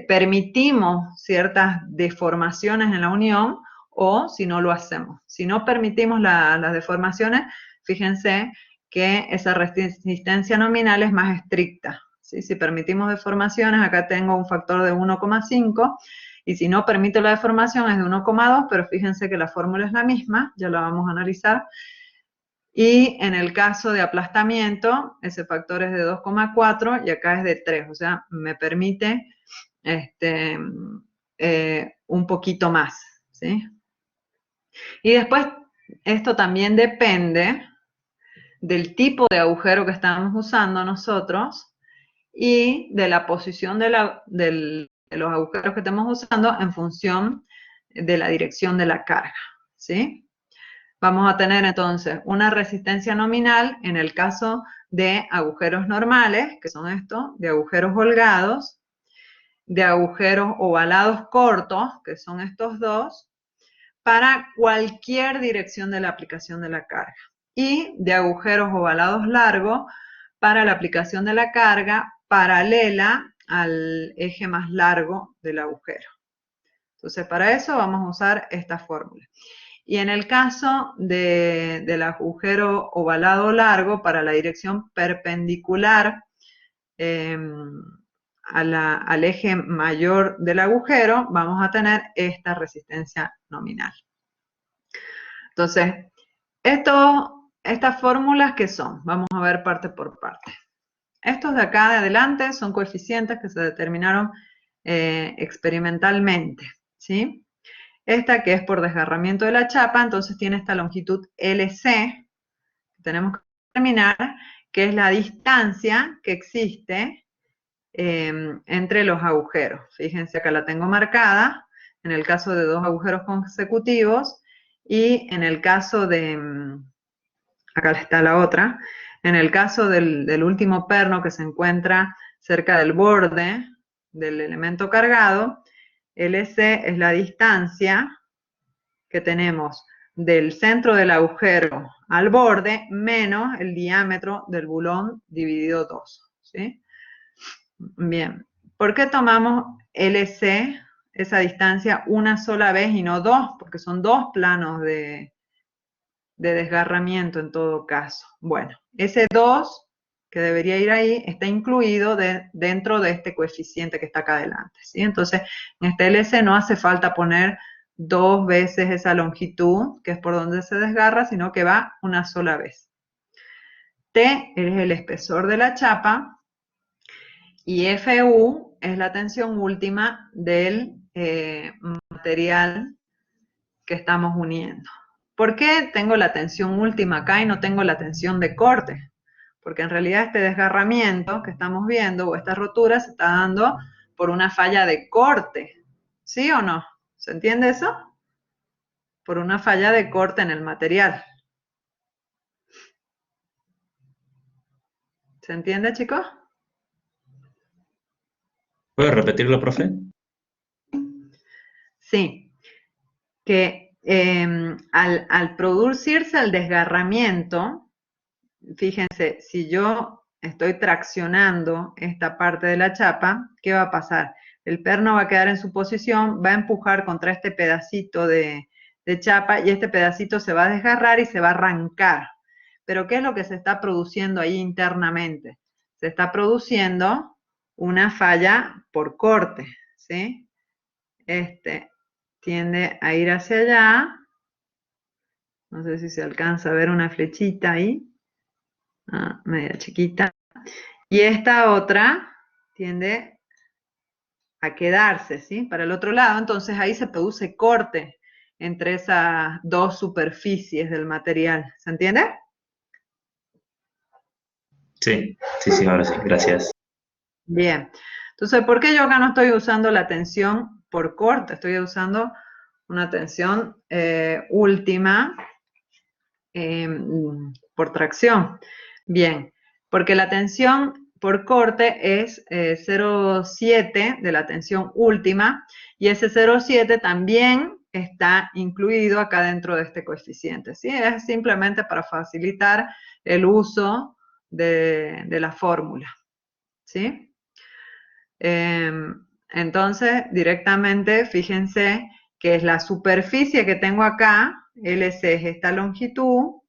permitimos ciertas deformaciones en la unión o si no lo hacemos. Si no permitimos las deformaciones, fíjense que esa resistencia nominal es más estricta, ¿sí? Si permitimos deformaciones, acá tengo un factor de 1,5, y si no permito la deformación es de 1,2, pero fíjense que la fórmula es la misma, ya la vamos a analizar. Y en el caso de aplastamiento, ese factor es de 2,4 y acá es de 3, o sea, me permite un poquito más, ¿sí? Y después, esto también depende del tipo de agujero que estamos usando nosotros y de la posición de los agujeros que estamos usando en función de la dirección de la carga, ¿sí? Vamos a tener entonces una resistencia nominal en el caso de agujeros normales, que son estos, de agujeros holgados, de agujeros ovalados cortos, que son estos dos, para cualquier dirección de la aplicación de la carga, y de agujeros ovalados largos para la aplicación de la carga paralela al eje más largo del agujero. Entonces, para eso vamos a usar esta fórmula. Y en el caso del agujero ovalado largo para la dirección perpendicular al eje mayor del agujero, vamos a tener esta resistencia nominal. Entonces, estas fórmulas, ¿qué son? Vamos a ver parte por parte. Estos de acá de adelante son coeficientes que se determinaron experimentalmente, ¿sí? Esta que es por desgarramiento de la chapa, entonces tiene esta longitud LC, que tenemos que determinar, que es la distancia que existe entre los agujeros. Fíjense, acá la tengo marcada, en el caso de dos agujeros consecutivos, y en el caso de, acá está la otra, en el caso del último perno que se encuentra cerca del borde del elemento cargado, LC es la distancia que tenemos del centro del agujero al borde menos el diámetro del bulón dividido 2, ¿sí? Bien, ¿por qué tomamos LC, esa distancia, una sola vez y no dos? Porque son dos planos de desgarramiento en todo caso. Bueno, ese 2 que debería ir ahí está incluido dentro de este coeficiente que está acá adelante, ¿sí? Entonces, en este LC no hace falta poner dos veces esa longitud, que es por donde se desgarra, sino que va una sola vez. T es el espesor de la chapa y FU es la tensión última del material que estamos uniendo. ¿Por qué tengo la tensión última acá y no tengo la tensión de corte? Porque en realidad este desgarramiento que estamos viendo o esta rotura se está dando por una falla de corte, ¿sí o no? ¿Se entiende eso? Por una falla de corte en el material. ¿Se entiende, chicos? ¿Puede repetirlo, profe? Sí, que al producirse el desgarramiento, fíjense, si yo estoy traccionando esta parte de la chapa, ¿qué va a pasar? El perno va a quedar en su posición, va a empujar contra este pedacito de chapa y este pedacito se va a desgarrar y se va a arrancar. Pero ¿qué es lo que se está produciendo ahí internamente? Se está produciendo una falla por corte, ¿sí? Tiende a ir hacia allá. No sé si se alcanza a ver una flechita ahí. Media chiquita. Y esta otra tiende a quedarse, ¿sí? Para el otro lado. Entonces ahí se produce corte entre esas dos superficies del material. ¿Se entiende? Sí, sí, ahora sí, gracias. Bien. Entonces, ¿por qué yo acá no estoy usando la tensión por corte? Estoy usando una tensión última por tracción. Bien, porque la tensión por corte es 0,7 de la tensión última y ese 0,7 también está incluido acá dentro de este coeficiente, ¿sí? Es simplemente para facilitar el uso de la fórmula, ¿sí? Entonces, directamente, fíjense que es la superficie que tengo acá, LC es esta longitud,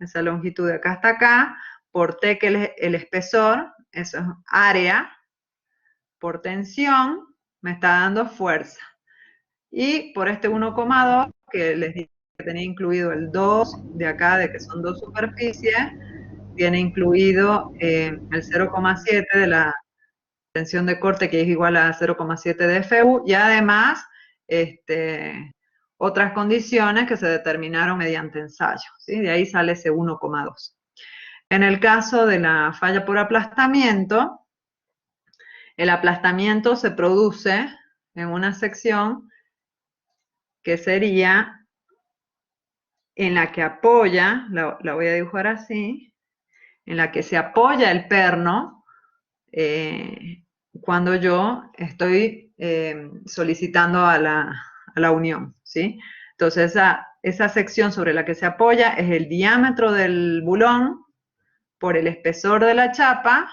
esa longitud de acá hasta acá, por T que es el espesor, eso es área, por tensión, me está dando fuerza. Y por este 1,2, que les dije que tenía incluido el 2 de acá, de que son dos superficies, tiene incluido el 0,7 de la tensión de corte, que es igual a 0,7 de FU, y además otras condiciones que se determinaron mediante ensayo, ¿sí? De ahí sale ese 1,2. En el caso de la falla por aplastamiento, el aplastamiento se produce en una sección que sería en la que apoya, la voy a dibujar así, en la que se apoya el perno cuando yo estoy solicitando a la unión, ¿sí? Entonces, esa sección sobre la que se apoya es el diámetro del bulón por el espesor de la chapa,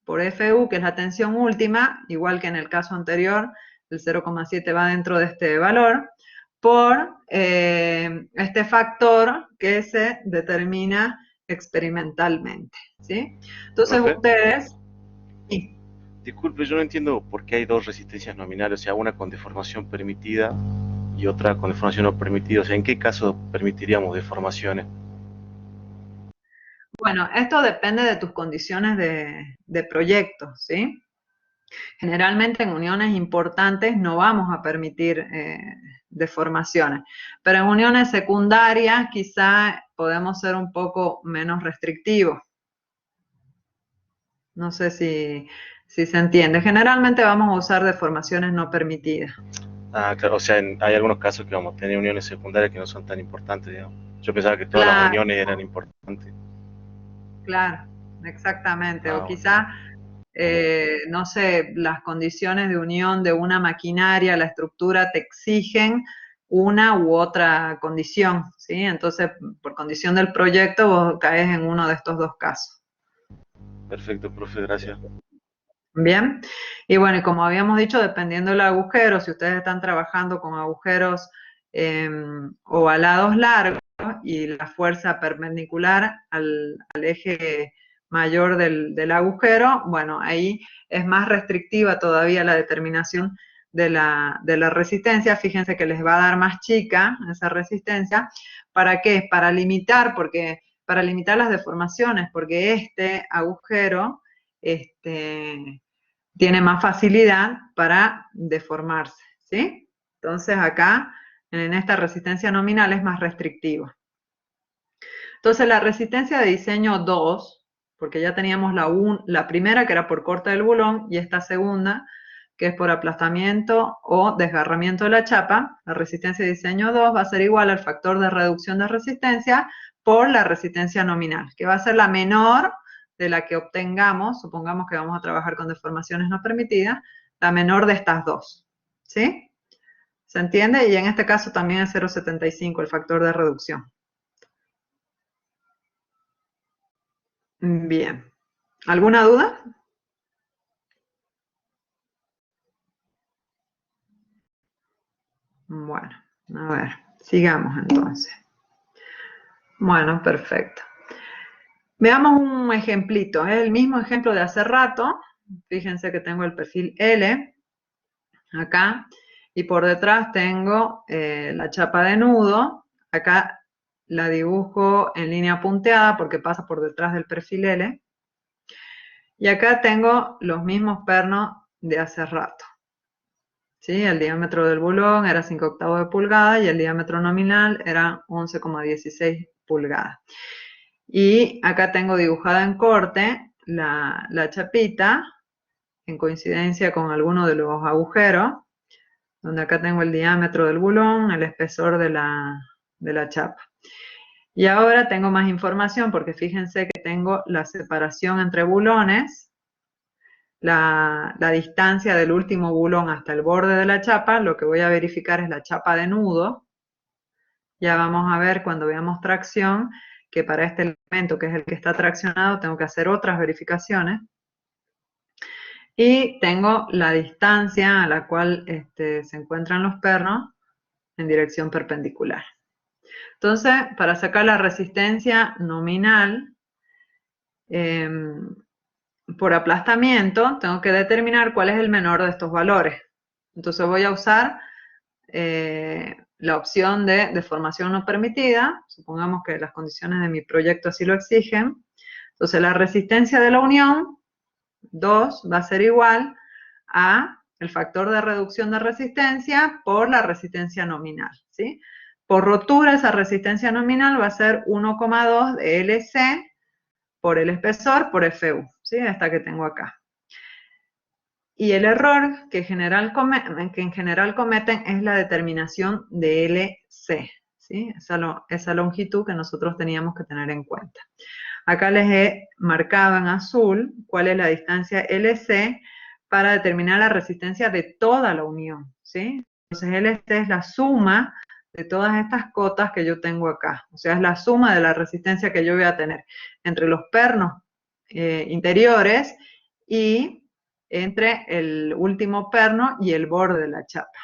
por FU, que es la tensión última, igual que en el caso anterior, el 0,7 va dentro de este valor, por este factor que se determina experimentalmente, ¿sí? Entonces, Profe, ustedes... Sí. disculpe, yo no entiendo por qué hay dos resistencias nominales, o sea, una con deformación permitida y otra con deformación no permitida. O sea, ¿en qué caso permitiríamos deformaciones? Bueno, esto depende de tus condiciones de proyecto, ¿sí? Generalmente en uniones importantes no vamos a permitir deformaciones, pero en uniones secundarias quizá podemos ser un poco menos restrictivos. No sé si se entiende. Generalmente vamos a usar deformaciones no permitidas. Ah, claro, o sea, hay algunos casos que vamos a tener uniones secundarias que no son tan importantes, digamos. Yo pensaba que todas las Claro, uniones eran importantes. claro, exactamente. O Ah, bueno. quizá no sé, las condiciones de unión de una maquinaria, la estructura te exigen una u otra condición, ¿sí? Entonces, por condición del proyecto, vos caes en uno de estos dos casos. Perfecto, profe, gracias. Bien, y bueno, y como habíamos dicho, dependiendo del agujero, si ustedes están trabajando con agujeros ovalados largos y la fuerza perpendicular al eje mayor del agujero, bueno, ahí es más restrictiva todavía la determinación de la resistencia. Fíjense que les va a dar más chica esa resistencia. ¿Para qué? Para limitar las deformaciones, porque este agujero tiene más facilidad para deformarse, ¿sí? Entonces acá, en esta resistencia nominal es más restrictiva. Entonces la resistencia de diseño 2, porque ya teníamos la primera que era por corte del bulón y esta segunda que es por aplastamiento o desgarramiento de la chapa, la resistencia de diseño 2 va a ser igual al factor de reducción de resistencia por la resistencia nominal, que va a ser la menor de la que obtengamos, supongamos que vamos a trabajar con deformaciones no permitidas, la menor de estas dos, ¿sí? ¿Se entiende? Y en este caso también es 0,75 el factor de reducción. Bien. ¿Alguna duda? Bueno, a ver, sigamos entonces. Bueno, perfecto. Veamos un ejemplito, es el mismo ejemplo de hace rato. Fíjense que tengo el perfil L acá y por detrás tengo la chapa de nudo. Acá la dibujo en línea punteada porque pasa por detrás del perfil L. Y acá tengo los mismos pernos de hace rato. ¿Sí? El diámetro del bulón era 5/8 de pulgada y el diámetro nominal era 11,16 pulgadas. Y acá tengo dibujada en corte la chapita en coincidencia con alguno de los agujeros, donde acá tengo el diámetro del bulón, el espesor de la chapa. Y ahora tengo más información porque fíjense que tengo la separación entre bulones. la distancia del último bulón hasta el borde de la chapa, lo que voy a verificar es la chapa de nudo. Ya vamos a ver cuando veamos tracción, que para este elemento, que es el que está traccionado, tengo que hacer otras verificaciones. Y tengo la distancia a la cual se encuentran los pernos en dirección perpendicular. Entonces, para sacar la resistencia nominal por aplastamiento, tengo que determinar cuál es el menor de estos valores. Entonces voy a usar la opción de deformación no permitida, supongamos que las condiciones de mi proyecto así lo exigen. Entonces la resistencia de la unión, 2, va a ser igual a el factor de reducción de resistencia por la resistencia nominal, ¿sí? Por rotura, esa resistencia nominal va a ser 1,2 de LC por el espesor por FU, ¿sí? Esta que tengo acá. Y el error que en general cometen es la determinación de LC, ¿sí? Esa longitud que nosotros teníamos que tener en cuenta. Acá les he marcado en azul cuál es la distancia LC para determinar la resistencia de toda la unión, ¿sí? Entonces LC es la suma de todas estas cotas que yo tengo acá. O sea, es la suma de la resistencia que yo voy a tener entre los pernos interiores y entre el último perno y el borde de la chapa.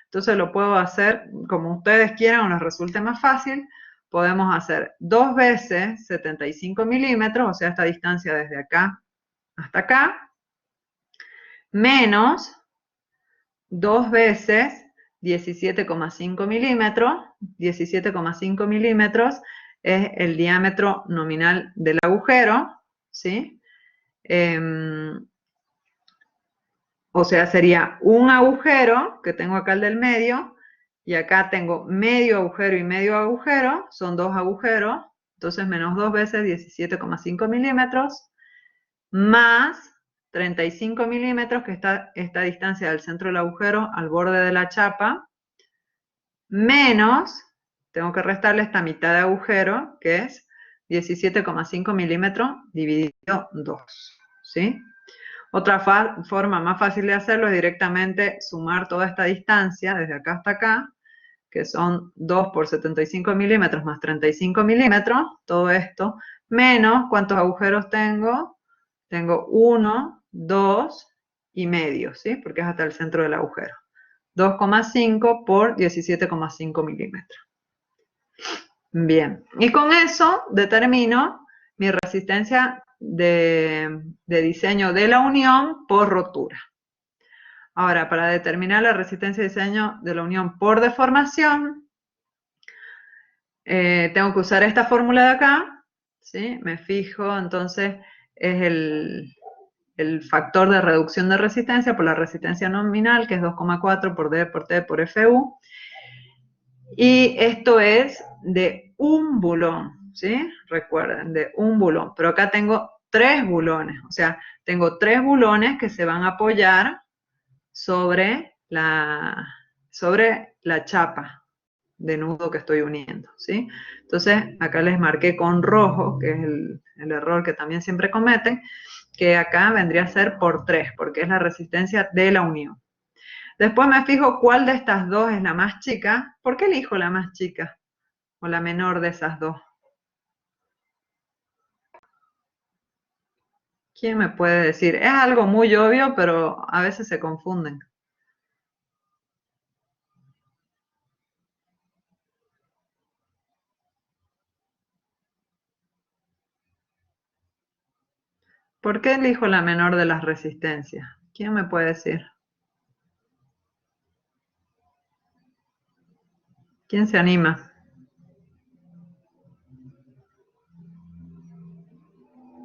Entonces lo puedo hacer como ustedes quieran o les resulte más fácil. Podemos hacer 2 veces 75 milímetros, o sea, esta distancia desde acá hasta acá, menos 2 veces 17,5 milímetros. 17,5 milímetros es el diámetro nominal del agujero, ¿sí? O sea, sería un agujero, que tengo acá el del medio, y acá tengo medio agujero y medio agujero, son 2 agujeros, entonces menos 2 veces 17,5 milímetros, más 35 milímetros, que está esta distancia del centro del agujero al borde de la chapa, menos, tengo que restarle esta mitad de agujero, que es 17,5 milímetros dividido 2, ¿sí? Otra forma más fácil de hacerlo es directamente sumar toda esta distancia, desde acá hasta acá, que son 2 por 75 milímetros más 35 milímetros, todo esto, menos, ¿cuántos agujeros tengo? Tengo 1, 2 y medio, ¿sí? Porque es hasta el centro del agujero. 2,5 por 17,5 milímetros. Bien, y con eso determino mi resistencia de diseño de la unión por rotura. Ahora, para determinar la resistencia de diseño de la unión por deformación, tengo que usar esta fórmula de acá, ¿sí? Me fijo, entonces, es el factor de reducción de resistencia por la resistencia nominal, que es 2,4 por D por T por FU. Y esto es de un bulón, ¿sí? Recuerden, de un bulón. Pero acá tengo 3 bulones, o sea, tengo 3 bulones que se van a apoyar sobre la chapa de nudo que estoy uniendo, ¿sí? Entonces, acá les marqué con rojo, que es el error que también siempre cometen, que acá vendría a ser por 3, porque es la resistencia de la unión. Después me fijo cuál de estas dos es la más chica. ¿Por qué elijo la más chica? O la menor de esas dos. ¿Quién me puede decir? Es algo muy obvio, pero a veces se confunden. ¿Por qué elijo la menor de las resistencias? ¿Quién me puede decir? ¿Quién se anima?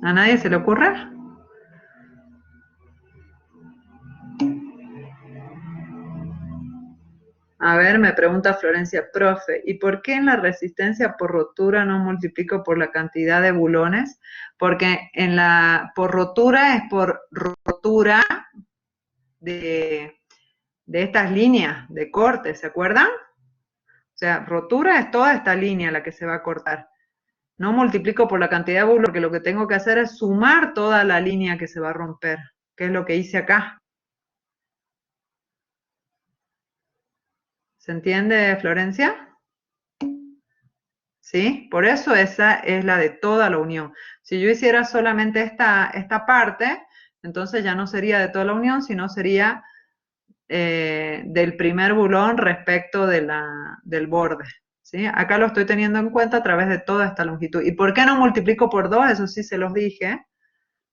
¿A nadie se le ocurre? A ver, me pregunta Florencia, profe, ¿y por qué en la resistencia por rotura no multiplico por la cantidad de bulones? Porque por rotura es por rotura de estas líneas de corte, ¿se acuerdan? O sea, rotura es toda esta línea la que se va a cortar. No multiplico por la cantidad de bulones, porque lo que tengo que hacer es sumar toda la línea que se va a romper, que es lo que hice acá. ¿Se entiende, Florencia? ¿Sí? Por eso esa es la de toda la unión. Si yo hiciera solamente esta parte, entonces ya no sería de toda la unión, sino sería del primer bulón respecto de del borde. ¿Sí? Acá lo estoy teniendo en cuenta a través de toda esta longitud. ¿Y por qué no multiplico por 2? Eso sí se los dije.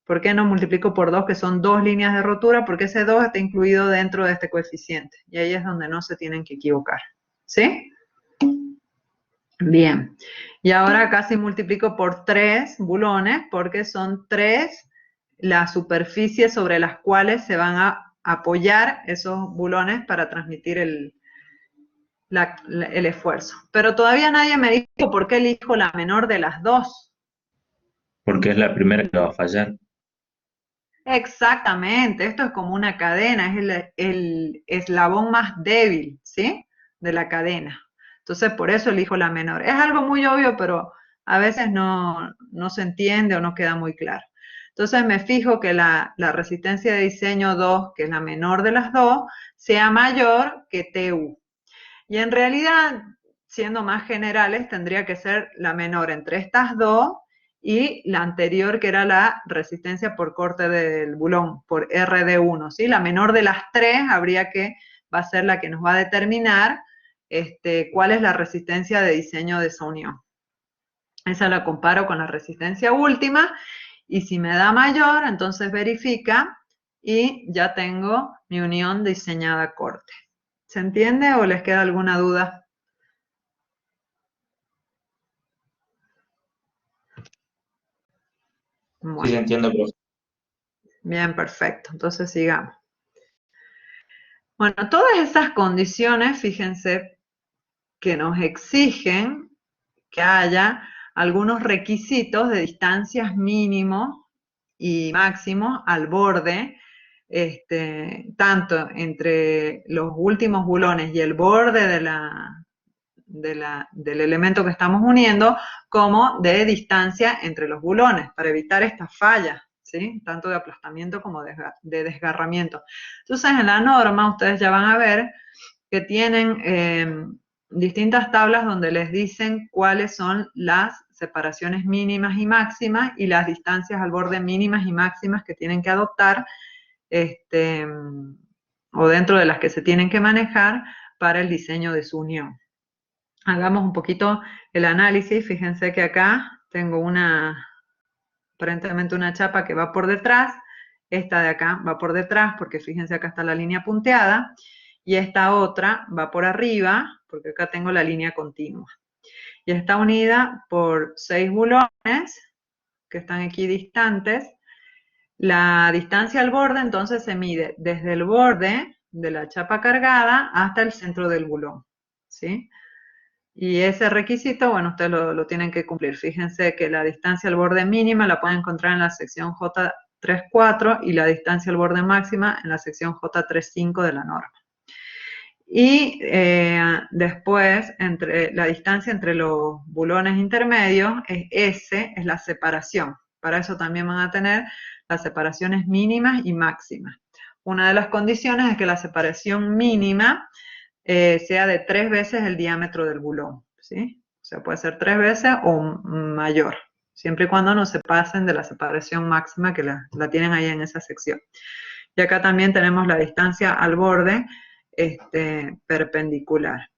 ¿Por qué no multiplico por 2, que son 2 líneas de rotura? Porque ese 2 está incluido dentro de este coeficiente. Y ahí es donde no se tienen que equivocar. ¿Sí? Bien. Y ahora casi multiplico por 3 bulones, porque son 3 las superficies sobre las cuales se van a apoyar esos bulones para transmitir el esfuerzo. Pero todavía nadie me dijo por qué elijo la menor de las dos. Porque es la primera que va a fallar. Exactamente, esto es como una cadena, es el eslabón más débil, ¿sí? De la cadena. Entonces, por eso elijo la menor. Es algo muy obvio, pero a veces no se entiende o no queda muy claro. Entonces, me fijo que la resistencia de diseño 2, que es la menor de las dos, sea mayor que TU. Y en realidad, siendo más generales, tendría que ser la menor entre estas dos y la anterior, que era la resistencia por corte del bulón, por RD1, ¿sí? La menor de las tres va a ser la que nos va a determinar cuál es la resistencia de diseño de esa unión. Esa la comparo con la resistencia última, y si me da mayor, entonces verifica y ya tengo mi unión diseñada a corte. ¿Se entiende o les queda alguna duda? Sí, Bueno, entiendo, profe. bien, perfecto. Entonces sigamos. Bueno, todas esas condiciones, fíjense, que nos exigen que haya algunos requisitos de distancias mínimos y máximos al borde, tanto entre los últimos bulones y el borde del elemento que estamos uniendo, como de distancia entre los bulones, para evitar estas fallas, ¿sí? Tanto de aplastamiento como de desgarramiento. Entonces, en la norma, ustedes ya van a ver que tienen distintas tablas donde les dicen cuáles son las separaciones mínimas y máximas y las distancias al borde mínimas y máximas que tienen que adoptar, o dentro de las que se tienen que manejar para el diseño de su unión. Hagamos un poquito el análisis. Fíjense que acá tengo aparentemente una chapa que va por detrás. Esta de acá va por detrás porque fíjense acá está la línea punteada. Y esta otra va por arriba porque acá tengo la línea continua. Y está unida por 6 bulones que están equidistantes. La distancia al borde entonces se mide desde el borde de la chapa cargada hasta el centro del bulón, ¿sí? Y ese requisito, bueno, ustedes lo tienen que cumplir. Fíjense que la distancia al borde mínima la pueden encontrar en la sección J34 y la distancia al borde máxima en la sección J35 de la norma. Y después, la distancia entre los bulones intermedios es S, es la separación. Para eso también van a tener las separaciones mínimas y máximas. Una de las condiciones es que la separación mínima sea de 3 veces el diámetro del bulón, ¿sí? O sea, puede ser 3 veces o mayor, siempre y cuando no se pasen de la separación máxima que la tienen ahí en esa sección. Y acá también tenemos la distancia al borde perpendicular.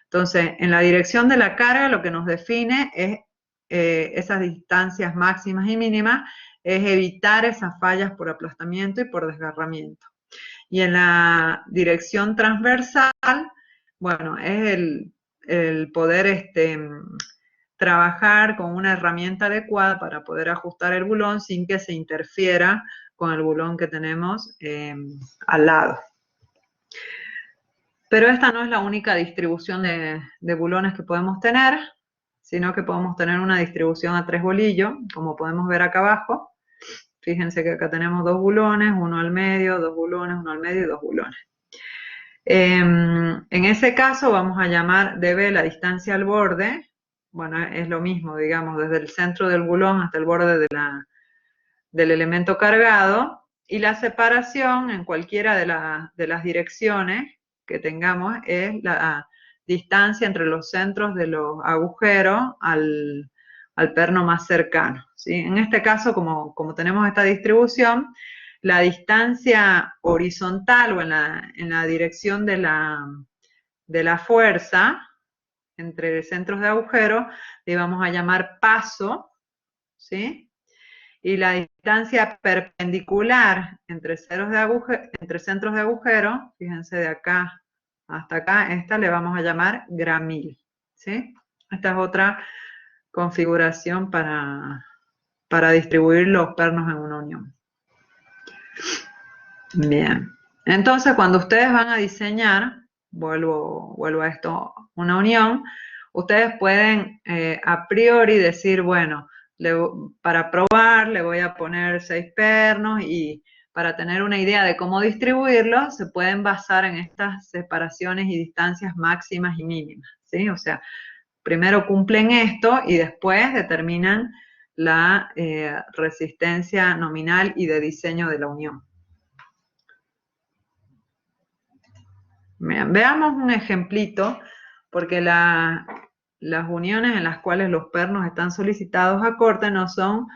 Entonces, en la dirección de la carga lo que nos define es esas distancias máximas y mínimas, es evitar esas fallas por aplastamiento y por desgarramiento. Y en la dirección transversal, bueno, es el poder trabajar con una herramienta adecuada para poder ajustar el bulón sin que se interfiera con el bulón que tenemos al lado. Pero esta no es la única distribución de bulones que podemos tener, sino que podemos tener una distribución a 3 bolillos, como podemos ver acá abajo. Fíjense que acá tenemos 2 bulones, uno al medio, 2 bulones, uno al medio y 2 bulones. En ese caso vamos a llamar dB la distancia al borde. Bueno, es lo mismo, digamos, desde el centro del bulón hasta el borde del elemento cargado. Y la separación en cualquiera de las direcciones que tengamos es la distancia entre los centros de los agujeros al perno más cercano, ¿sí? En este caso, como tenemos esta distribución, la distancia horizontal o en la dirección de la fuerza entre centros de agujero le vamos a llamar paso, ¿sí? Y la distancia perpendicular entre centros de agujero, fíjense de acá hasta acá, esta le vamos a llamar gramil, ¿sí? Esta es otra configuración para distribuir los pernos en una unión. Bien, entonces cuando ustedes van a diseñar, vuelvo a esto, una unión, ustedes pueden a priori decir, bueno, para probar le voy a poner 6 pernos y para tener una idea de cómo distribuirlos, se pueden basar en estas separaciones y distancias máximas y mínimas, ¿sí? O sea, primero cumplen esto y después determinan la resistencia nominal y de diseño de la unión. Bien, veamos un ejemplito, porque las uniones en las cuales los pernos están solicitados a corte no son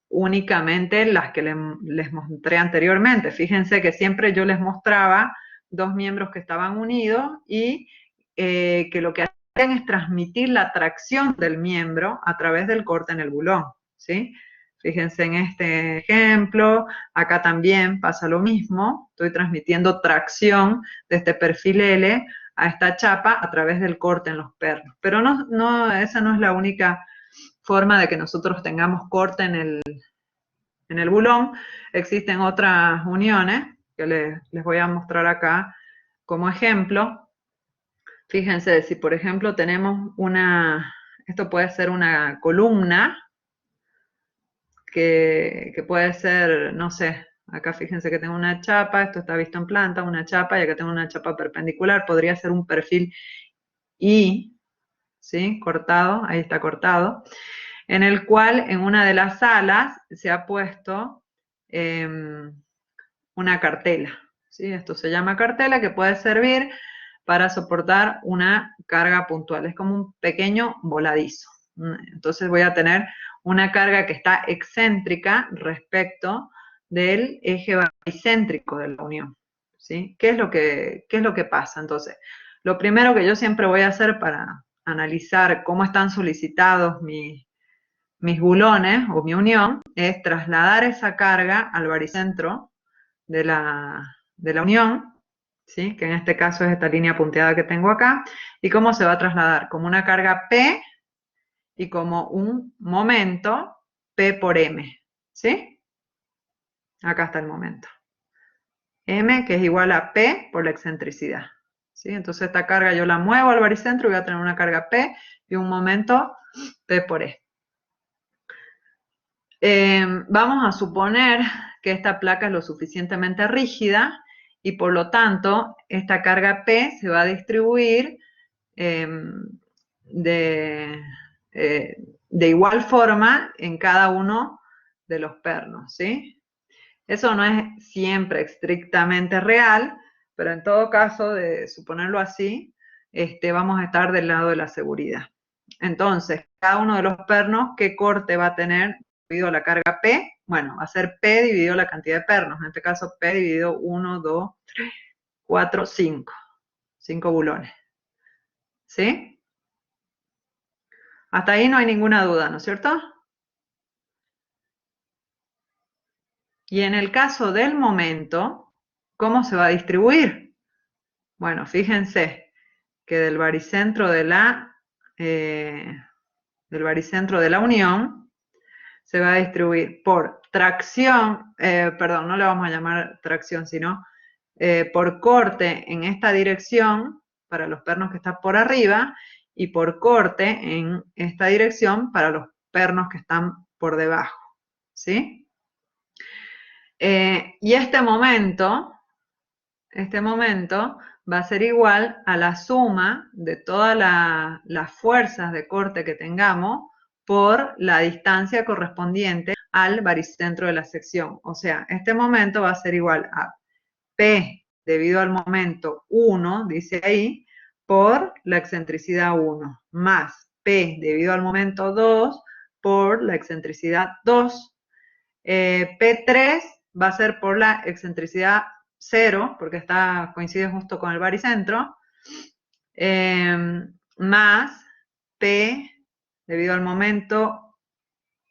únicamente las que les mostré anteriormente. Fíjense que siempre yo les mostraba dos miembros que estaban unidos y que lo que hacen es transmitir la tracción del miembro a través del corte en el bulón, ¿sí? Fíjense en este ejemplo, acá también pasa lo mismo, estoy transmitiendo tracción de este perfil L a esta chapa a través del corte en los pernos. Pero esa no es la única forma de que nosotros tengamos corte en el bulón. Existen otras uniones que les voy a mostrar acá como ejemplo. Fíjense, si por ejemplo tenemos esto puede ser una columna, que puede ser, no sé, acá fíjense que tengo una chapa, esto está visto en planta, una chapa, y acá tengo una chapa perpendicular, podría ser un perfil I, ¿sí? Cortado, ahí está cortado, en el cual en una de las alas se ha puesto una cartela, ¿sí? Esto se llama cartela, que puede servir para soportar una carga puntual, es como un pequeño voladizo. Entonces voy a tener una carga que está excéntrica respecto del eje baricéntrico de la unión, ¿sí? ¿Qué es lo que pasa? Entonces, lo primero que yo siempre voy a hacer para analizar cómo están solicitados mis bulones o mi unión es trasladar esa carga al baricentro de la unión, ¿sí? Que en este caso es esta línea punteada que tengo acá. ¿Y cómo se va a trasladar? Como una carga P y como un momento P por M, ¿sí? Acá está el momento. M, que es igual a P por la excentricidad, ¿sí? Entonces esta carga yo la muevo al baricentro y voy a tener una carga P y un momento P por E. Vamos a suponer que esta placa es lo suficientemente rígida y por lo tanto esta carga P se va a distribuir de igual forma en cada uno de los pernos, ¿sí? Eso no es siempre estrictamente real, pero en todo caso, de suponerlo así, vamos a estar del lado de la seguridad. Entonces, cada uno de los pernos, ¿qué corte va a tener dividido la carga P? Bueno, va a ser P dividido la cantidad de pernos. En este caso, P dividido 1, 2, 3, 4, 5. 5 bulones. ¿Sí? Hasta ahí no hay ninguna duda, ¿no es cierto? Y en el caso del momento, ¿cómo se va a distribuir? Bueno, fíjense que del baricentro de la unión se va a distribuir por tracción, perdón, no le vamos a llamar tracción, sino por corte en esta dirección para los pernos que están por arriba y por corte en esta dirección para los pernos que están por debajo, ¿sí? Y este momento va a ser igual a la suma de todas las fuerzas de corte que tengamos por la distancia correspondiente al baricentro de la sección. O sea, este momento va a ser igual a P debido al momento 1, dice ahí, por la excentricidad 1, más P debido al momento 2 por la excentricidad 2. P3 va a ser por la excentricidad 0, porque coincide justo con el baricentro, más P debido al momento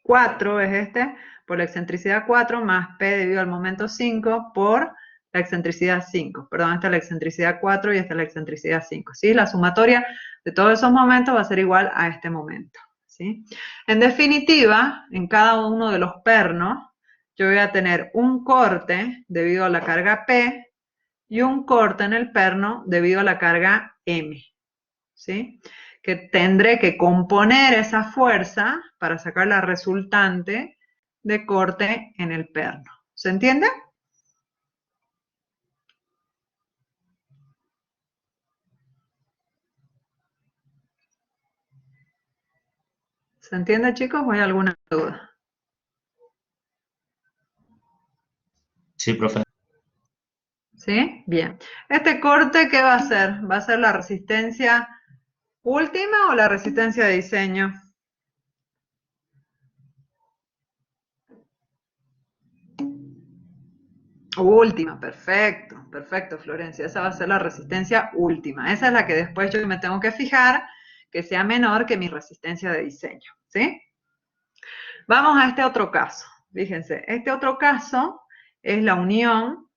4, es este, por la excentricidad 4, más P debido al momento 5 por la excentricidad 5. Perdón, esta es la excentricidad 4 y esta es la excentricidad 5. ¿Sí? La sumatoria de todos esos momentos va a ser igual a este momento. ¿Sí? En definitiva, en cada uno de los pernos, yo voy a tener un corte debido a la carga P y un corte en el perno debido a la carga M. ¿Sí? Que tendré que componer esa fuerza para sacar la resultante de corte en el perno. ¿Se entiende? ¿Se entiende, chicos? ¿O hay alguna duda? Sí, profe. ¿Sí? Bien. ¿Este corte qué va a ser? ¿Va a ser la resistencia última o la resistencia de diseño? Última, perfecto, perfecto, Florencia. Esa va a ser la resistencia última. Esa es la que después yo me tengo que fijar que sea menor que mi resistencia de diseño, ¿sí? Vamos a este otro caso. Fíjense, este otro caso es la unión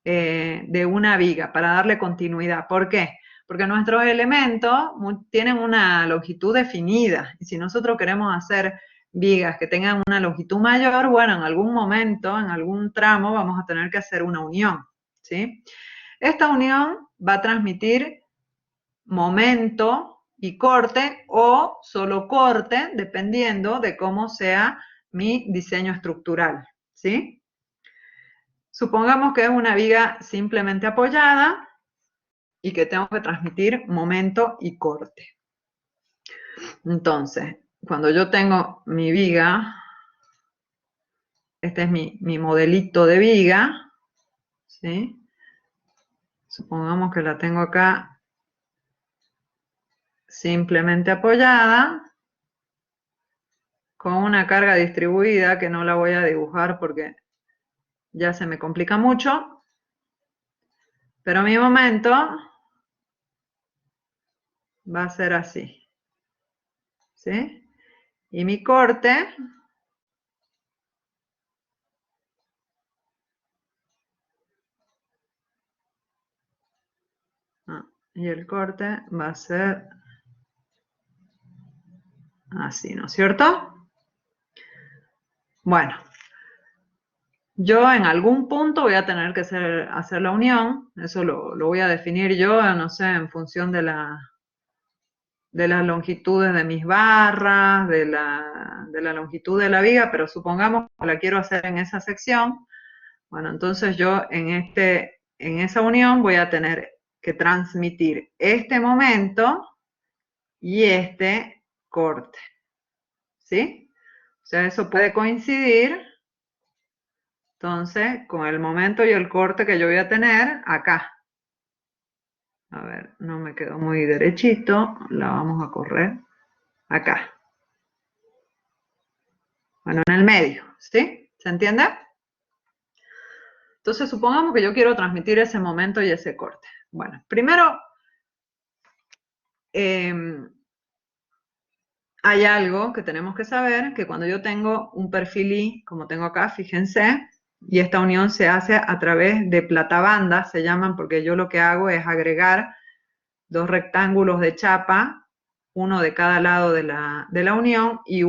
de una viga para darle continuidad. ¿Por qué? Porque nuestros elementos tienen una longitud definida. Y si nosotros queremos hacer vigas que tengan una longitud mayor, bueno, en algún momento, en algún tramo, vamos a tener que hacer una unión, ¿sí? Esta unión va a transmitir momento y corte o solo corte, dependiendo de cómo sea mi diseño estructural, ¿sí? Supongamos que es una viga simplemente apoyada y que tengo que transmitir momento y corte. Entonces, cuando yo tengo mi viga, este es mi modelito de viga, ¿sí? Supongamos que la tengo acá simplemente apoyada, con una carga distribuida que no la voy a dibujar porque ya se me complica mucho, pero mi momento va a ser así, ¿sí? Y mi corte y el corte va a ser así, ¿no es cierto? Bueno, yo en algún punto voy a tener que hacer la unión, eso lo voy a definir yo, no sé, en función de las longitudes de mis barras, de la longitud de la viga, pero supongamos que la quiero hacer en esa sección. Bueno, entonces yo en esa unión voy a tener que transmitir este momento y este corte, ¿sí? O sea, eso puede coincidir, entonces, con el momento y el corte que yo voy a tener acá. A ver, no me quedó muy derechito, la vamos a correr acá. Bueno, en el medio, ¿sí? ¿Se entiende? Entonces, supongamos que yo quiero transmitir ese momento y ese corte. Bueno, primero, hay algo que tenemos que saber, que cuando yo tengo un perfil I, como tengo acá, fíjense, y esta unión se hace a través de platabandas, se llaman, porque yo lo que hago es agregar dos rectángulos de chapa, uno de cada lado de la unión, y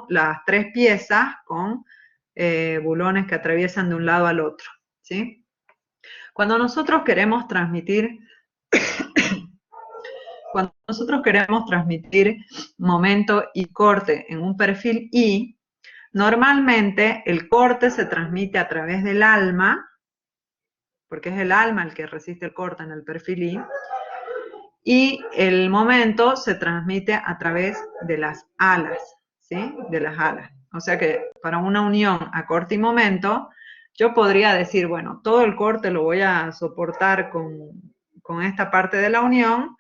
las tres piezas con bulones que atraviesan de un lado al otro, ¿sí? Cuando nosotros queremos transmitir momento y corte en un perfil I, normalmente el corte se transmite a través del alma, porque es el alma el que resiste el corte en el perfil I, y el momento se transmite a través de las alas, ¿sí? De las alas. O sea que para una unión a corte y momento, yo podría decir, bueno, todo el corte lo voy a soportar con esta parte de la unión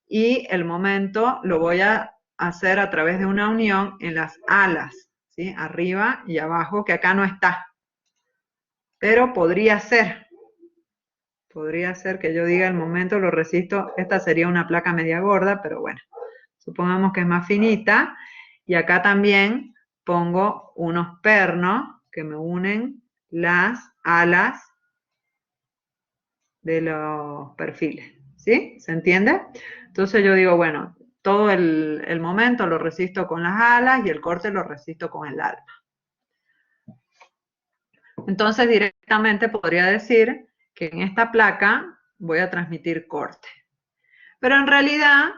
y el momento lo voy a hacer a través de una unión en las alas, ¿sí? Arriba y abajo, que acá no está. Pero podría ser que yo diga el momento lo resisto, esta sería una placa media gorda, pero bueno, supongamos que es más finita, y acá también pongo unos pernos que me unen las alas de los perfiles, ¿sí? ¿Se entiende? Entonces yo digo, bueno, todo el momento lo resisto con las alas y el corte lo resisto con el alma. Entonces directamente podría decir que en esta placa voy a transmitir corte. Pero en realidad,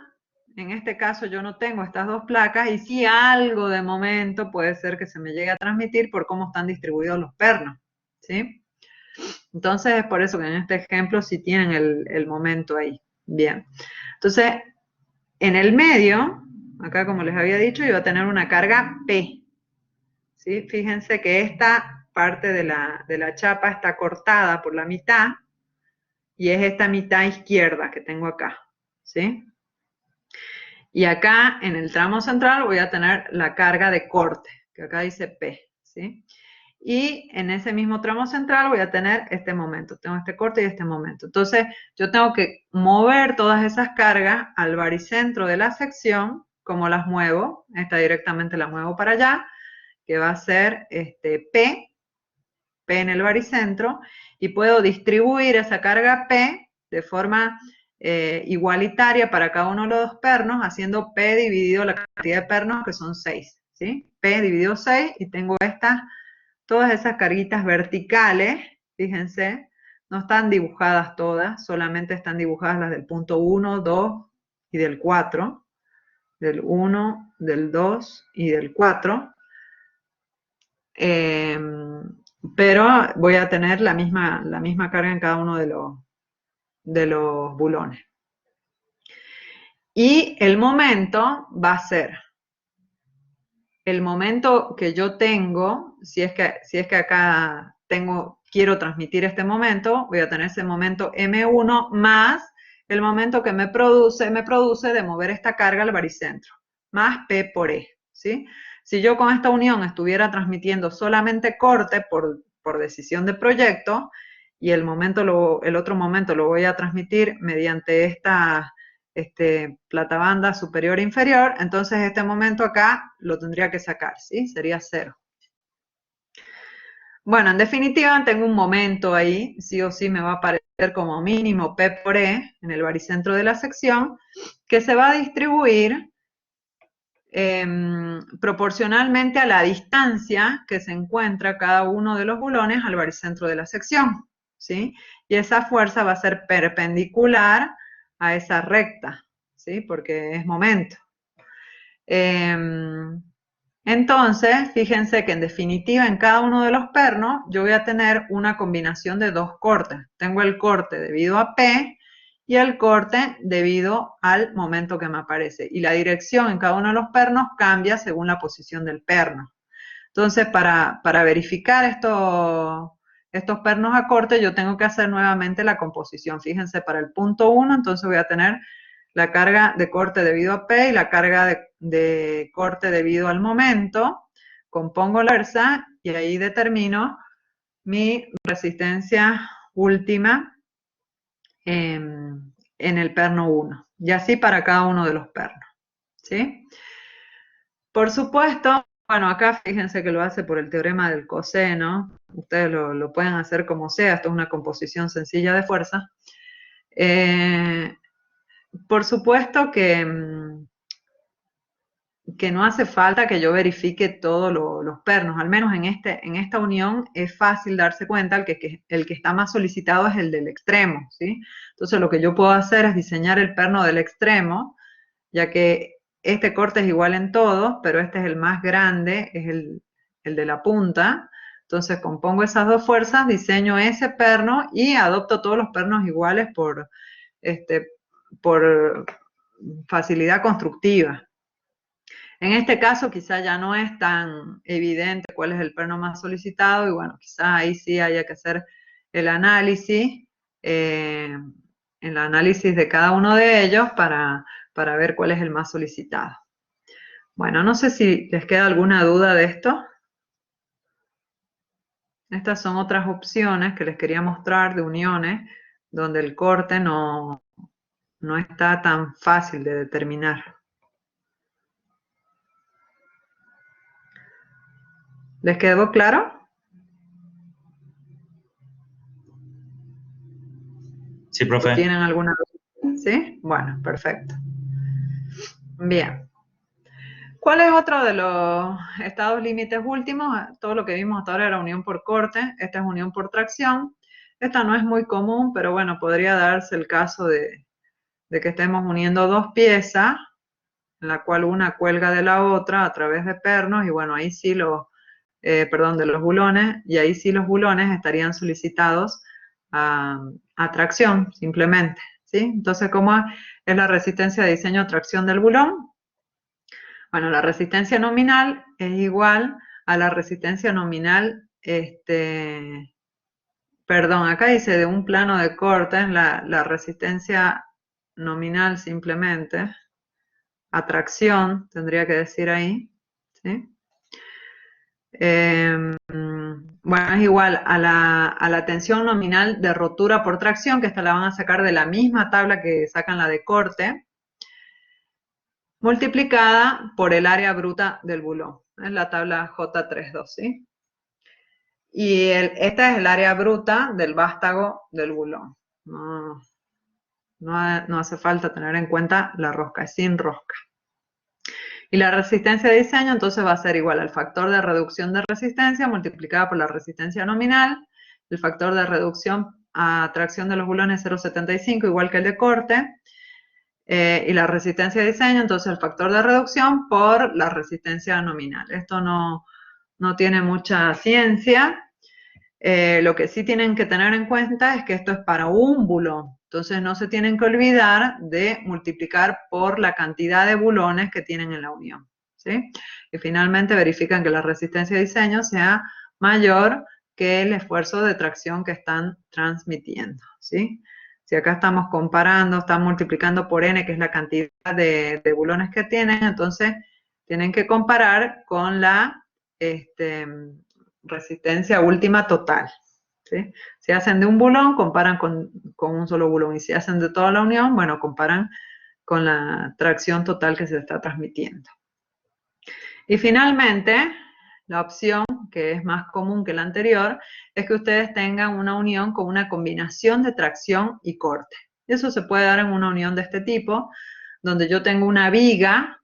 en este caso yo no tengo estas dos placas y sí algo de momento puede ser que se me llegue a transmitir por cómo están distribuidos los pernos, ¿sí? Entonces es por eso que en este ejemplo sí tienen el momento ahí. Bien. Entonces, en el medio, acá como les había dicho, yo voy a tener una carga P, ¿sí? Fíjense que esta parte de la chapa está cortada por la mitad y es esta mitad izquierda que tengo acá, ¿sí? Y acá en el tramo central voy a tener la carga de corte, que acá dice P, ¿sí? Y en ese mismo tramo central voy a tener este momento, tengo este corte y este momento. Entonces yo tengo que mover todas esas cargas al baricentro de la sección, como las muevo, esta directamente la muevo para allá, que va a ser P en el baricentro, y puedo distribuir esa carga P de forma igualitaria para cada uno de los dos pernos, haciendo P dividido la cantidad de pernos, que son 6, ¿sí? P dividido 6, y tengo todas esas carguitas verticales, fíjense, no están dibujadas todas, solamente están dibujadas las del punto 1, 2 y del 4, del 1, del 2 y del 4. Pero voy a tener la misma carga en cada uno de los bulones. Y el momento va a ser el momento que yo tengo, si es que acá quiero transmitir este momento, voy a tener ese momento M1 más el momento que me produce de mover esta carga al baricentro, más P por E, ¿sí? Si yo con esta unión estuviera transmitiendo solamente corte por decisión de proyecto, y el otro momento lo voy a transmitir mediante esta platabanda superior e inferior, entonces este momento acá lo tendría que sacar, ¿sí? Sería 0. Bueno, en definitiva tengo un momento ahí, sí o sí me va a aparecer como mínimo P por E en el baricentro de la sección, que se va a distribuir proporcionalmente a la distancia que se encuentra cada uno de los bulones al baricentro de la sección, ¿sí? Y esa fuerza va a ser perpendicular a esa recta, ¿sí? Porque es momento. Entonces, fíjense que en definitiva en cada uno de los pernos yo voy a tener una combinación de dos cortes. Tengo el corte debido a P y el corte debido al momento que me aparece. Y la dirección en cada uno de los pernos cambia según la posición del perno. Entonces, para verificar estos pernos a corte, yo tengo que hacer nuevamente la composición. Fíjense, para el punto 1, entonces voy a tener la carga de corte debido a P y la carga de corte debido al momento. Compongo la fuerza y ahí determino mi resistencia última en el perno 1. Y así para cada uno de los pernos, ¿sí? Por supuesto, bueno, acá fíjense que lo hace por el teorema del coseno. Ustedes lo pueden hacer como sea, esto es una composición sencilla de fuerza. Por supuesto que no hace falta que yo verifique todos los pernos, al menos en esta unión es fácil darse cuenta, el que está más solicitado es el del extremo, ¿sí? Entonces lo que yo puedo hacer es diseñar el perno del extremo, ya que este corte es igual en todos, pero este es el más grande, es el de la punta. Entonces compongo esas dos fuerzas, diseño ese perno y adopto todos los pernos iguales por facilidad constructiva. En este caso quizá ya no es tan evidente cuál es el perno más solicitado y bueno, quizá ahí sí haya que hacer el análisis, el análisis de cada uno de ellos para ver cuál es el más solicitado. Bueno, no sé si les queda alguna duda de esto. Estas son otras opciones que les quería mostrar de uniones donde el corte no está tan fácil de determinar. ¿Les quedó claro? Sí, ¿O profe. tienen alguna duda? ¿Sí? Bueno, perfecto. Bien. ¿Cuál es otro de los estados límites últimos? Todo lo que vimos hasta ahora era unión por corte, esta es unión por tracción. Esta no es muy común, pero bueno, podría darse el caso de que estemos uniendo dos piezas, en la cual una cuelga de la otra a través de pernos, y bueno, ahí sí de los bulones, y ahí sí los bulones estarían solicitados a tracción, simplemente, ¿sí? Entonces, ¿cómo es la resistencia de diseño a tracción del bulón? Bueno, la resistencia nominal es igual a la resistencia nominal, perdón, acá dice de un plano de corte, la resistencia nominal simplemente, atracción, tendría que decir ahí, ¿sí? Bueno, es igual a la tensión nominal de rotura por tracción, que esta la van a sacar de la misma tabla que sacan la de corte, multiplicada por el área bruta del bulón. Es la tabla J32, ¿sí? Y esta es el área bruta del vástago del bulón. No hace falta tener en cuenta la rosca, es sin rosca. Y la resistencia de diseño entonces va a ser igual al factor de reducción de resistencia multiplicada por la resistencia nominal, el factor de reducción a tracción de los bulones 0,75 igual que el de corte, y la resistencia de diseño, entonces el factor de reducción por la resistencia nominal. Esto no tiene mucha ciencia. Lo que sí tienen que tener en cuenta es que esto es para un bulón. Entonces no se tienen que olvidar de multiplicar por la cantidad de bulones que tienen en la unión, ¿sí? Y finalmente verifican que la resistencia de diseño sea mayor que el esfuerzo de tracción que están transmitiendo, ¿sí? Si acá estamos comparando, están multiplicando por n, que es la cantidad de bulones que tienen, entonces tienen que comparar con la resistencia última total, ¿sí? Si hacen de un bulón, comparan con un solo bulón, y si hacen de toda la unión, bueno, comparan con la tracción total que se está transmitiendo. Y finalmente, la opción que es más común que la anterior, es que ustedes tengan una unión con una combinación de tracción y corte. Eso se puede dar en una unión de este tipo, donde yo tengo una viga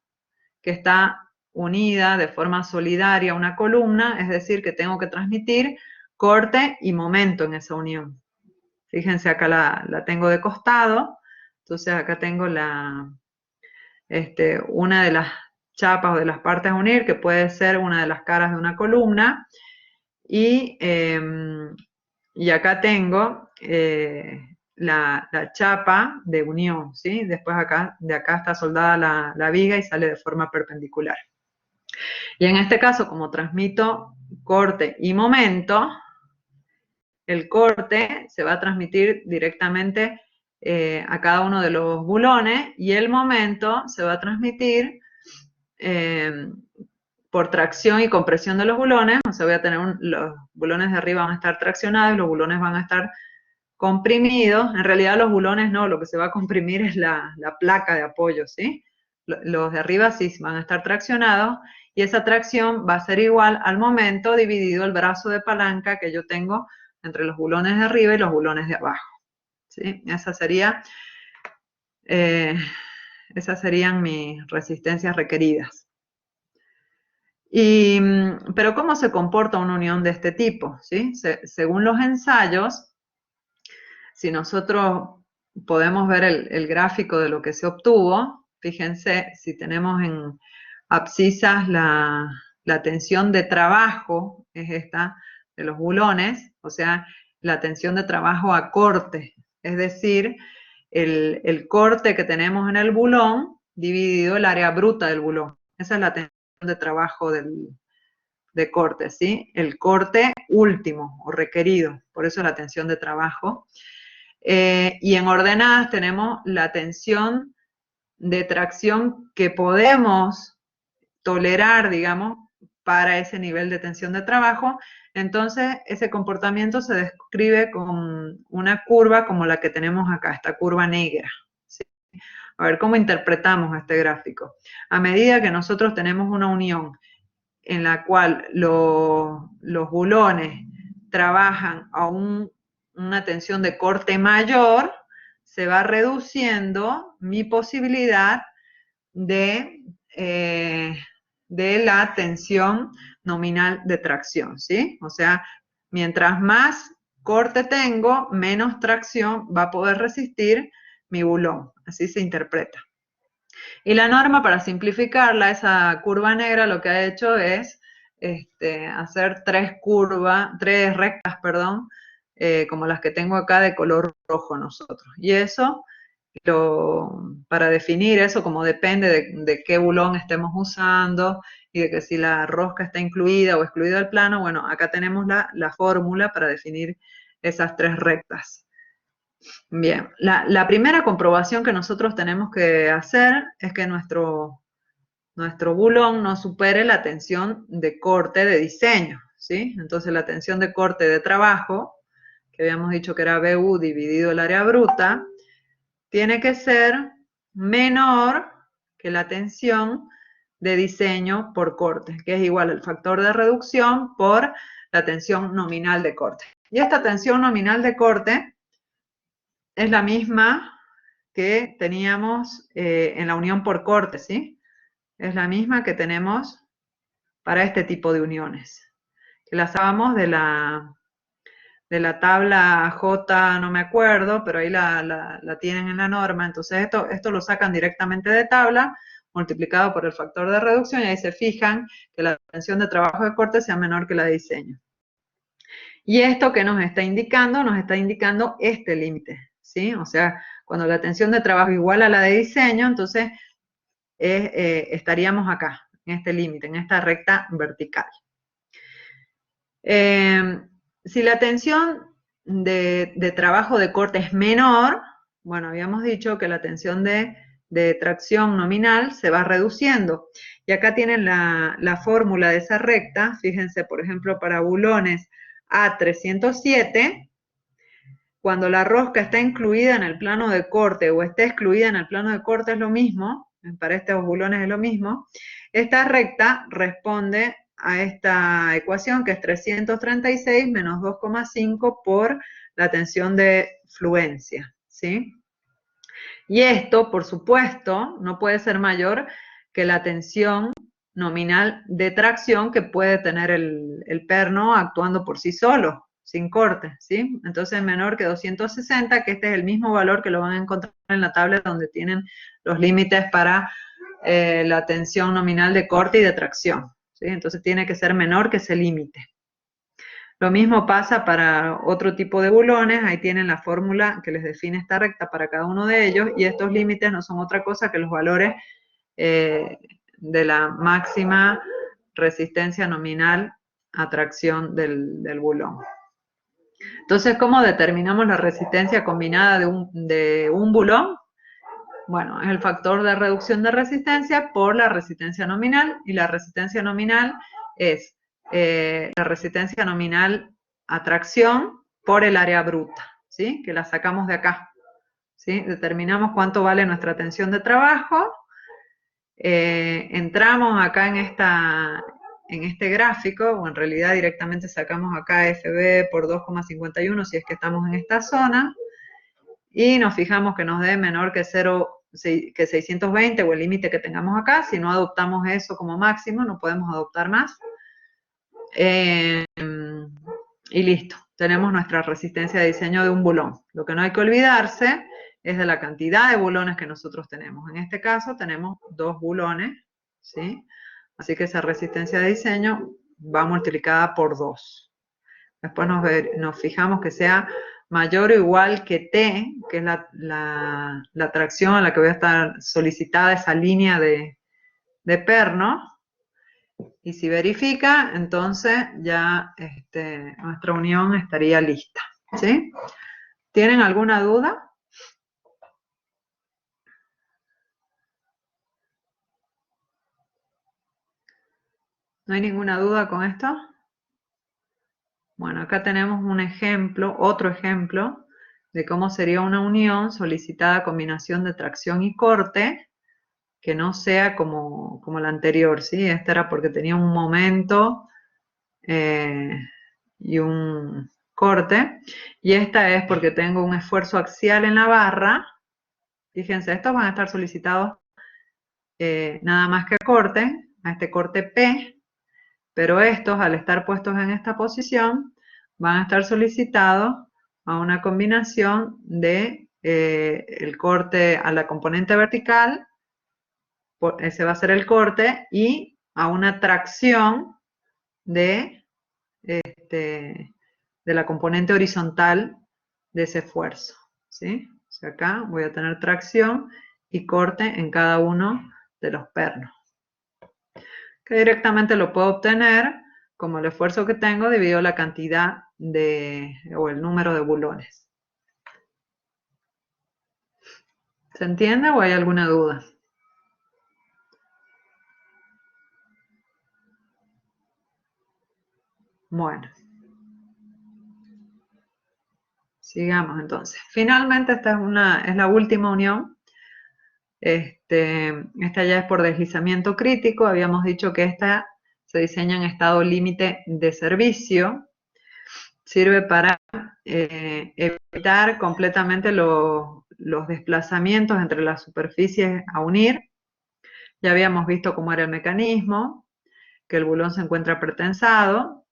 que está unida de forma solidaria a una columna, es decir, que tengo que transmitir corte y momento en esa unión. Fíjense, acá la tengo de costado, entonces acá tengo una de las chapas o de las partes a unir, que puede ser una de las caras de una columna, y acá tengo la chapa de unión, ¿sí? Después de acá está soldada la viga y sale de forma perpendicular. Y en este caso, como transmito corte y momento, el corte se va a transmitir directamente a cada uno de los bulones y el momento se va a transmitir por tracción y compresión de los bulones. O sea, voy a tener los bulones de arriba van a estar traccionados y los bulones van a estar comprimidos. En realidad los bulones no, lo que se va a comprimir es la placa de apoyo, ¿sí? Los de arriba sí van a estar traccionados y esa tracción va a ser igual al momento dividido el brazo de palanca que yo tengo entre los bulones de arriba y los bulones de abajo, ¿sí? Esas serían mis resistencias requeridas. Pero ¿cómo se comporta una unión de este tipo? ¿Sí? Según los ensayos, si nosotros podemos ver el gráfico de lo que se obtuvo, fíjense, si tenemos en abscisas la tensión de trabajo, es esta, de los bulones, o sea, la tensión de trabajo a corte, es decir, el corte que tenemos en el bulón dividido el área bruta del bulón. Esa es la tensión de trabajo de corte, ¿sí? El corte último o requerido, por eso la tensión de trabajo. Y en ordenadas tenemos la tensión de tracción que podemos tolerar, digamos, para ese nivel de tensión de trabajo. Entonces, ese comportamiento se describe con una curva como la que tenemos acá, esta curva negra, ¿sí? A ver, ¿cómo interpretamos este gráfico? A medida que nosotros tenemos una unión en la cual los bulones trabajan a una tensión de corte mayor, se va reduciendo mi posibilidad de la tensión nominal de tracción, ¿sí? O sea, mientras más corte tengo, menos tracción va a poder resistir mi bulón. Así se interpreta. Y la norma, para simplificarla, esa curva negra, lo que ha hecho es hacer tres rectas, perdón, como las que tengo acá de color rojo nosotros. Y eso, para definir eso, como depende de qué bulón estemos usando y de que si la rosca está incluida o excluida del plano, bueno, acá tenemos la fórmula para definir esas tres rectas. Bien, la primera comprobación que nosotros tenemos que hacer es que nuestro bulón no supere la tensión de corte de diseño, ¿sí? Entonces la tensión de corte de trabajo, que habíamos dicho que era BU dividido el área bruta, tiene que ser menor que la tensión de diseño por corte, que es igual al factor de reducción por la tensión nominal de corte. Y esta tensión nominal de corte es la misma que teníamos en la unión por corte, ¿sí? Es la misma que tenemos para este tipo de uniones. Que las sacamos de la tabla J, no me acuerdo, pero ahí la tienen en la norma. Entonces esto lo sacan directamente de tabla, multiplicado por el factor de reducción, y ahí se fijan que la tensión de trabajo de corte sea menor que la de diseño. Y esto que nos está indicando este límite, ¿sí? O sea, cuando la tensión de trabajo es igual a la de diseño, entonces estaríamos acá, en este límite, en esta recta vertical. Si la tensión de trabajo de corte es menor, bueno, habíamos dicho que la tensión de tracción nominal se va reduciendo. Y acá tienen la fórmula de esa recta. Fíjense, por ejemplo, para bulones A307, cuando la rosca está incluida en el plano de corte o está excluida en el plano de corte es lo mismo, para estos bulones es lo mismo. Esta recta responde a esta ecuación, que es 336 menos 2,5 por la tensión de fluencia, ¿sí? Y esto, por supuesto, no puede ser mayor que la tensión nominal de tracción que puede tener el perno actuando por sí solo, sin corte, ¿sí? Entonces menor que 260, que este es el mismo valor que lo van a encontrar en la tabla donde tienen los límites para la tensión nominal de corte y de tracción, ¿sí? Entonces tiene que ser menor que ese límite. Lo mismo pasa para otro tipo de bulones, ahí tienen la fórmula que les define esta recta para cada uno de ellos, y estos límites no son otra cosa que los valores de la máxima resistencia nominal a tracción del bulón. Entonces, ¿cómo determinamos la resistencia combinada de un bulón? Bueno, es el factor de reducción de resistencia por la resistencia nominal, y la resistencia nominal es la resistencia nominal a tracción por el área bruta, ¿sí? Que la sacamos de acá, ¿sí? Determinamos cuánto vale nuestra tensión de trabajo, entramos acá en este gráfico, o en realidad directamente sacamos acá FB por 2,51 si es que estamos en esta zona, y nos fijamos que nos dé menor que 620 o el límite que tengamos acá. Si no adoptamos eso como máximo, no podemos adoptar más. Y listo, tenemos nuestra resistencia de diseño de un bulón. Lo que no hay que olvidarse es de la cantidad de bulones que nosotros tenemos. En este caso tenemos 2 bulones, ¿sí? Así que esa resistencia de diseño va multiplicada por 2. Después nos fijamos que sea mayor o igual que T, que es la tracción a la que voy a estar solicitada esa línea de de perno. Y si verifica, entonces ya nuestra unión estaría lista, ¿sí? ¿Tienen alguna duda? ¿No hay ninguna duda con esto? Bueno, acá tenemos un ejemplo, otro ejemplo, de cómo sería una unión solicitada combinación de tracción y corte, que no sea como la anterior, ¿sí? Esta era porque tenía un momento y un corte, y esta es porque tengo un esfuerzo axial en la barra. Fíjense, estos van a estar solicitados nada más que corten, a este corte P, pero estos, al estar puestos en esta posición, van a estar solicitados a una combinación de el corte a la componente vertical, ese va a ser el corte, y a una tracción de, de la componente horizontal de ese esfuerzo, ¿sí? O sea, acá voy a tener tracción y corte en cada uno de los pernos, que directamente lo puedo obtener como el esfuerzo que tengo dividido la cantidad o el número de bulones. ¿Se entiende o hay alguna duda? Bueno. Sigamos entonces. Finalmente esta es la última unión. Esta ya es por deslizamiento crítico. Habíamos dicho que esta se diseña en estado límite de servicio. Sirve para evitar completamente los desplazamientos entre las superficies a unir. Ya habíamos visto cómo era el mecanismo, que el bulón se encuentra pretensado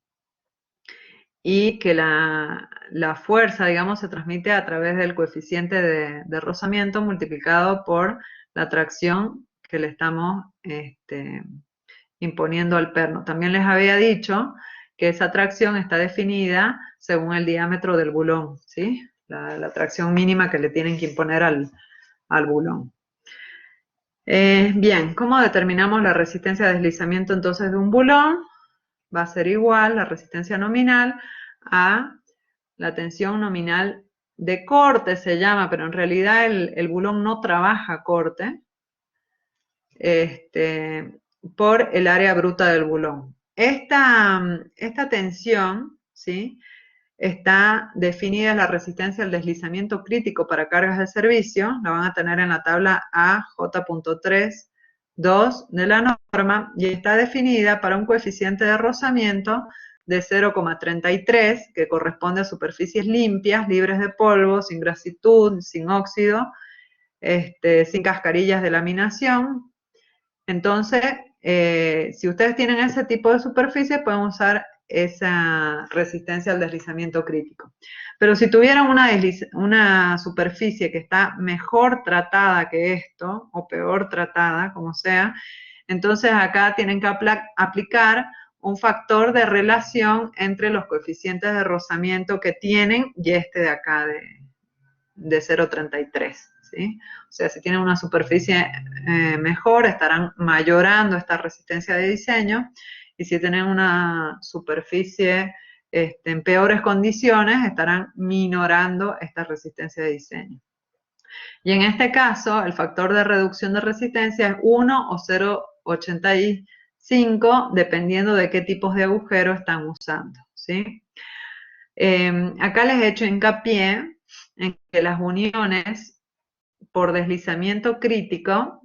y que la fuerza, digamos, se transmite a través del coeficiente de rozamiento multiplicado por la tracción que le estamos imponiendo al perno. También les había dicho que esa tracción está definida según el diámetro del bulón, ¿sí? La tracción mínima que le tienen que imponer al bulón. Bien, ¿cómo determinamos la resistencia de deslizamiento entonces de un bulón? Va a ser igual la resistencia nominal a la tensión nominal de corte, se llama, pero en realidad el bulón no trabaja corte, por el área bruta del bulón. Esta tensión, ¿sí?, está definida en la resistencia al deslizamiento crítico para cargas de servicio, la van a tener en la tabla AJ.3.2 de la norma, y está definida para un coeficiente de rozamiento de 0,33, que corresponde a superficies limpias, libres de polvo, sin grasitud, sin óxido, sin cascarillas de laminación. Entonces, si ustedes tienen ese tipo de superficie, pueden usar esa resistencia al deslizamiento crítico. Pero si tuvieran una superficie que está mejor tratada que esto, o peor tratada, como sea, entonces acá tienen que aplicar un factor de relación entre los coeficientes de rozamiento que tienen y este de acá de 0,33, ¿sí? O sea, si tienen una superficie mejor, estarán mayorando esta resistencia de diseño, y si tienen una superficie en peores condiciones, estarán minorando esta resistencia de diseño. Y en este caso, el factor de reducción de resistencia es 1 o 0,85, dependiendo de qué tipos de agujero están usando, ¿sí? Acá les he hecho hincapié en que las uniones por deslizamiento crítico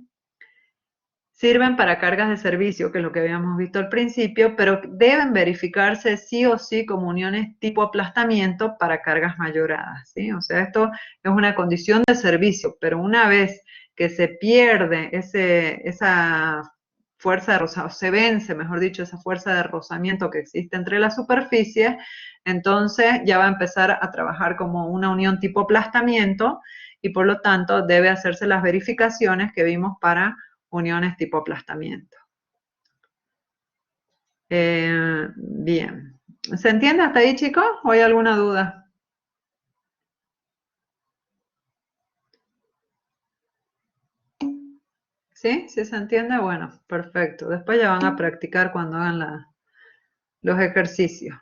sirven para cargas de servicio, que es lo que habíamos visto al principio, pero deben verificarse sí o sí como uniones tipo aplastamiento para cargas mayoradas, ¿sí? O sea, esto es una condición de servicio, pero una vez que se pierde esa fuerza de rozamiento, se vence, mejor dicho, esa fuerza de rozamiento que existe entre las superficies, entonces ya va a empezar a trabajar como una unión tipo aplastamiento, y por lo tanto debe hacerse las verificaciones que vimos para uniones tipo aplastamiento. Bien. ¿Se entiende hasta ahí, chicos? ¿O hay alguna duda? ¿Sí? ¿Sí se entiende? Bueno, perfecto. Después ya van a practicar cuando hagan los ejercicios.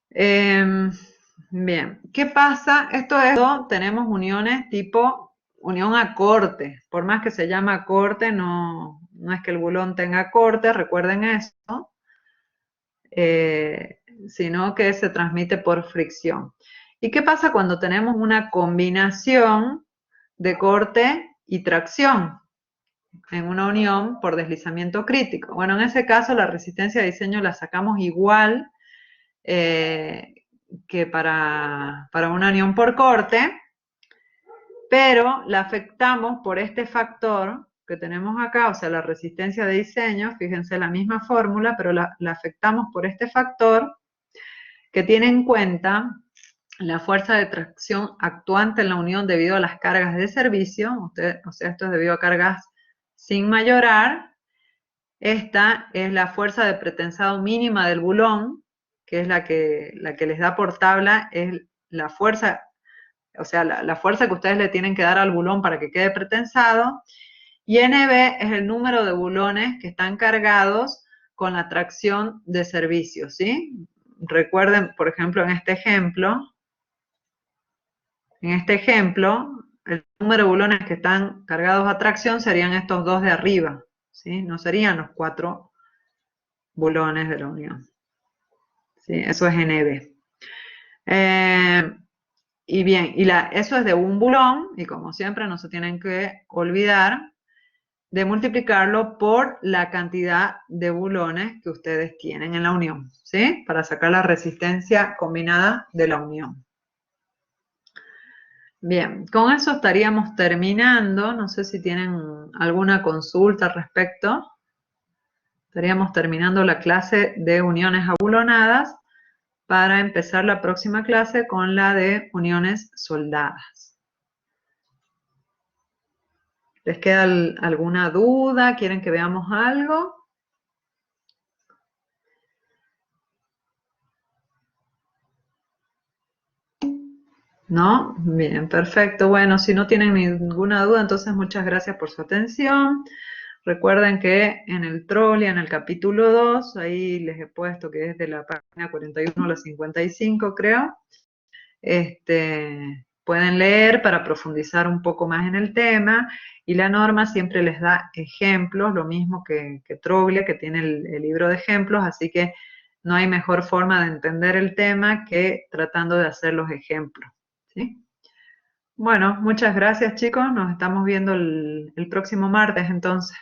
Bien, ¿qué pasa? Tenemos uniones tipo unión a corte. Por más que se llama corte, no es que el bulón tenga corte, recuerden eso, sino que se transmite por fricción. ¿Y qué pasa cuando tenemos una combinación de corte y tracción en una unión por deslizamiento crítico? Bueno, en ese caso la resistencia de diseño la sacamos igual que para una unión por corte, pero la afectamos por este factor que tenemos acá, o sea, la resistencia de diseño, fíjense la misma fórmula, pero la afectamos por este factor que tiene en cuenta la fuerza de tracción actuante en la unión debido a las cargas de servicio, o sea, esto es debido a cargas sin mayorar. Esta es la fuerza de pretensado mínima del bulón, que es la que les da por tabla, es la fuerza, o sea, la fuerza que ustedes le tienen que dar al bulón para que quede pretensado, y NB es el número de bulones que están cargados con la tracción de servicio, ¿sí? Recuerden, por ejemplo, en este ejemplo, el número de bulones que están cargados a tracción serían estos dos de arriba, ¿sí? No serían los 4 bulones de la unión. ¿Sí? Eso es NB. Y bien, eso es de un bulón, y como siempre no se tienen que olvidar de multiplicarlo por la cantidad de bulones que ustedes tienen en la unión, ¿sí? Para sacar la resistencia combinada de la unión. Bien, con eso estaríamos terminando. No sé si tienen alguna consulta al respecto. Estaríamos terminando la clase de uniones abulonadas para empezar la próxima clase con la de uniones soldadas. ¿Les queda alguna duda? ¿Quieren que veamos algo? ¿No? Bien, perfecto. Bueno, si no tienen ninguna duda, entonces muchas gracias por su atención. Recuerden que en el Trolia, en el capítulo 2, ahí les he puesto que es de la página 41 a la 55, creo. Pueden leer para profundizar un poco más en el tema, y la norma siempre les da ejemplos, lo mismo que Troglia, que tiene el libro de ejemplos, así que no hay mejor forma de entender el tema que tratando de hacer los ejemplos, ¿sí? Bueno, muchas gracias, chicos, nos estamos viendo el próximo martes entonces.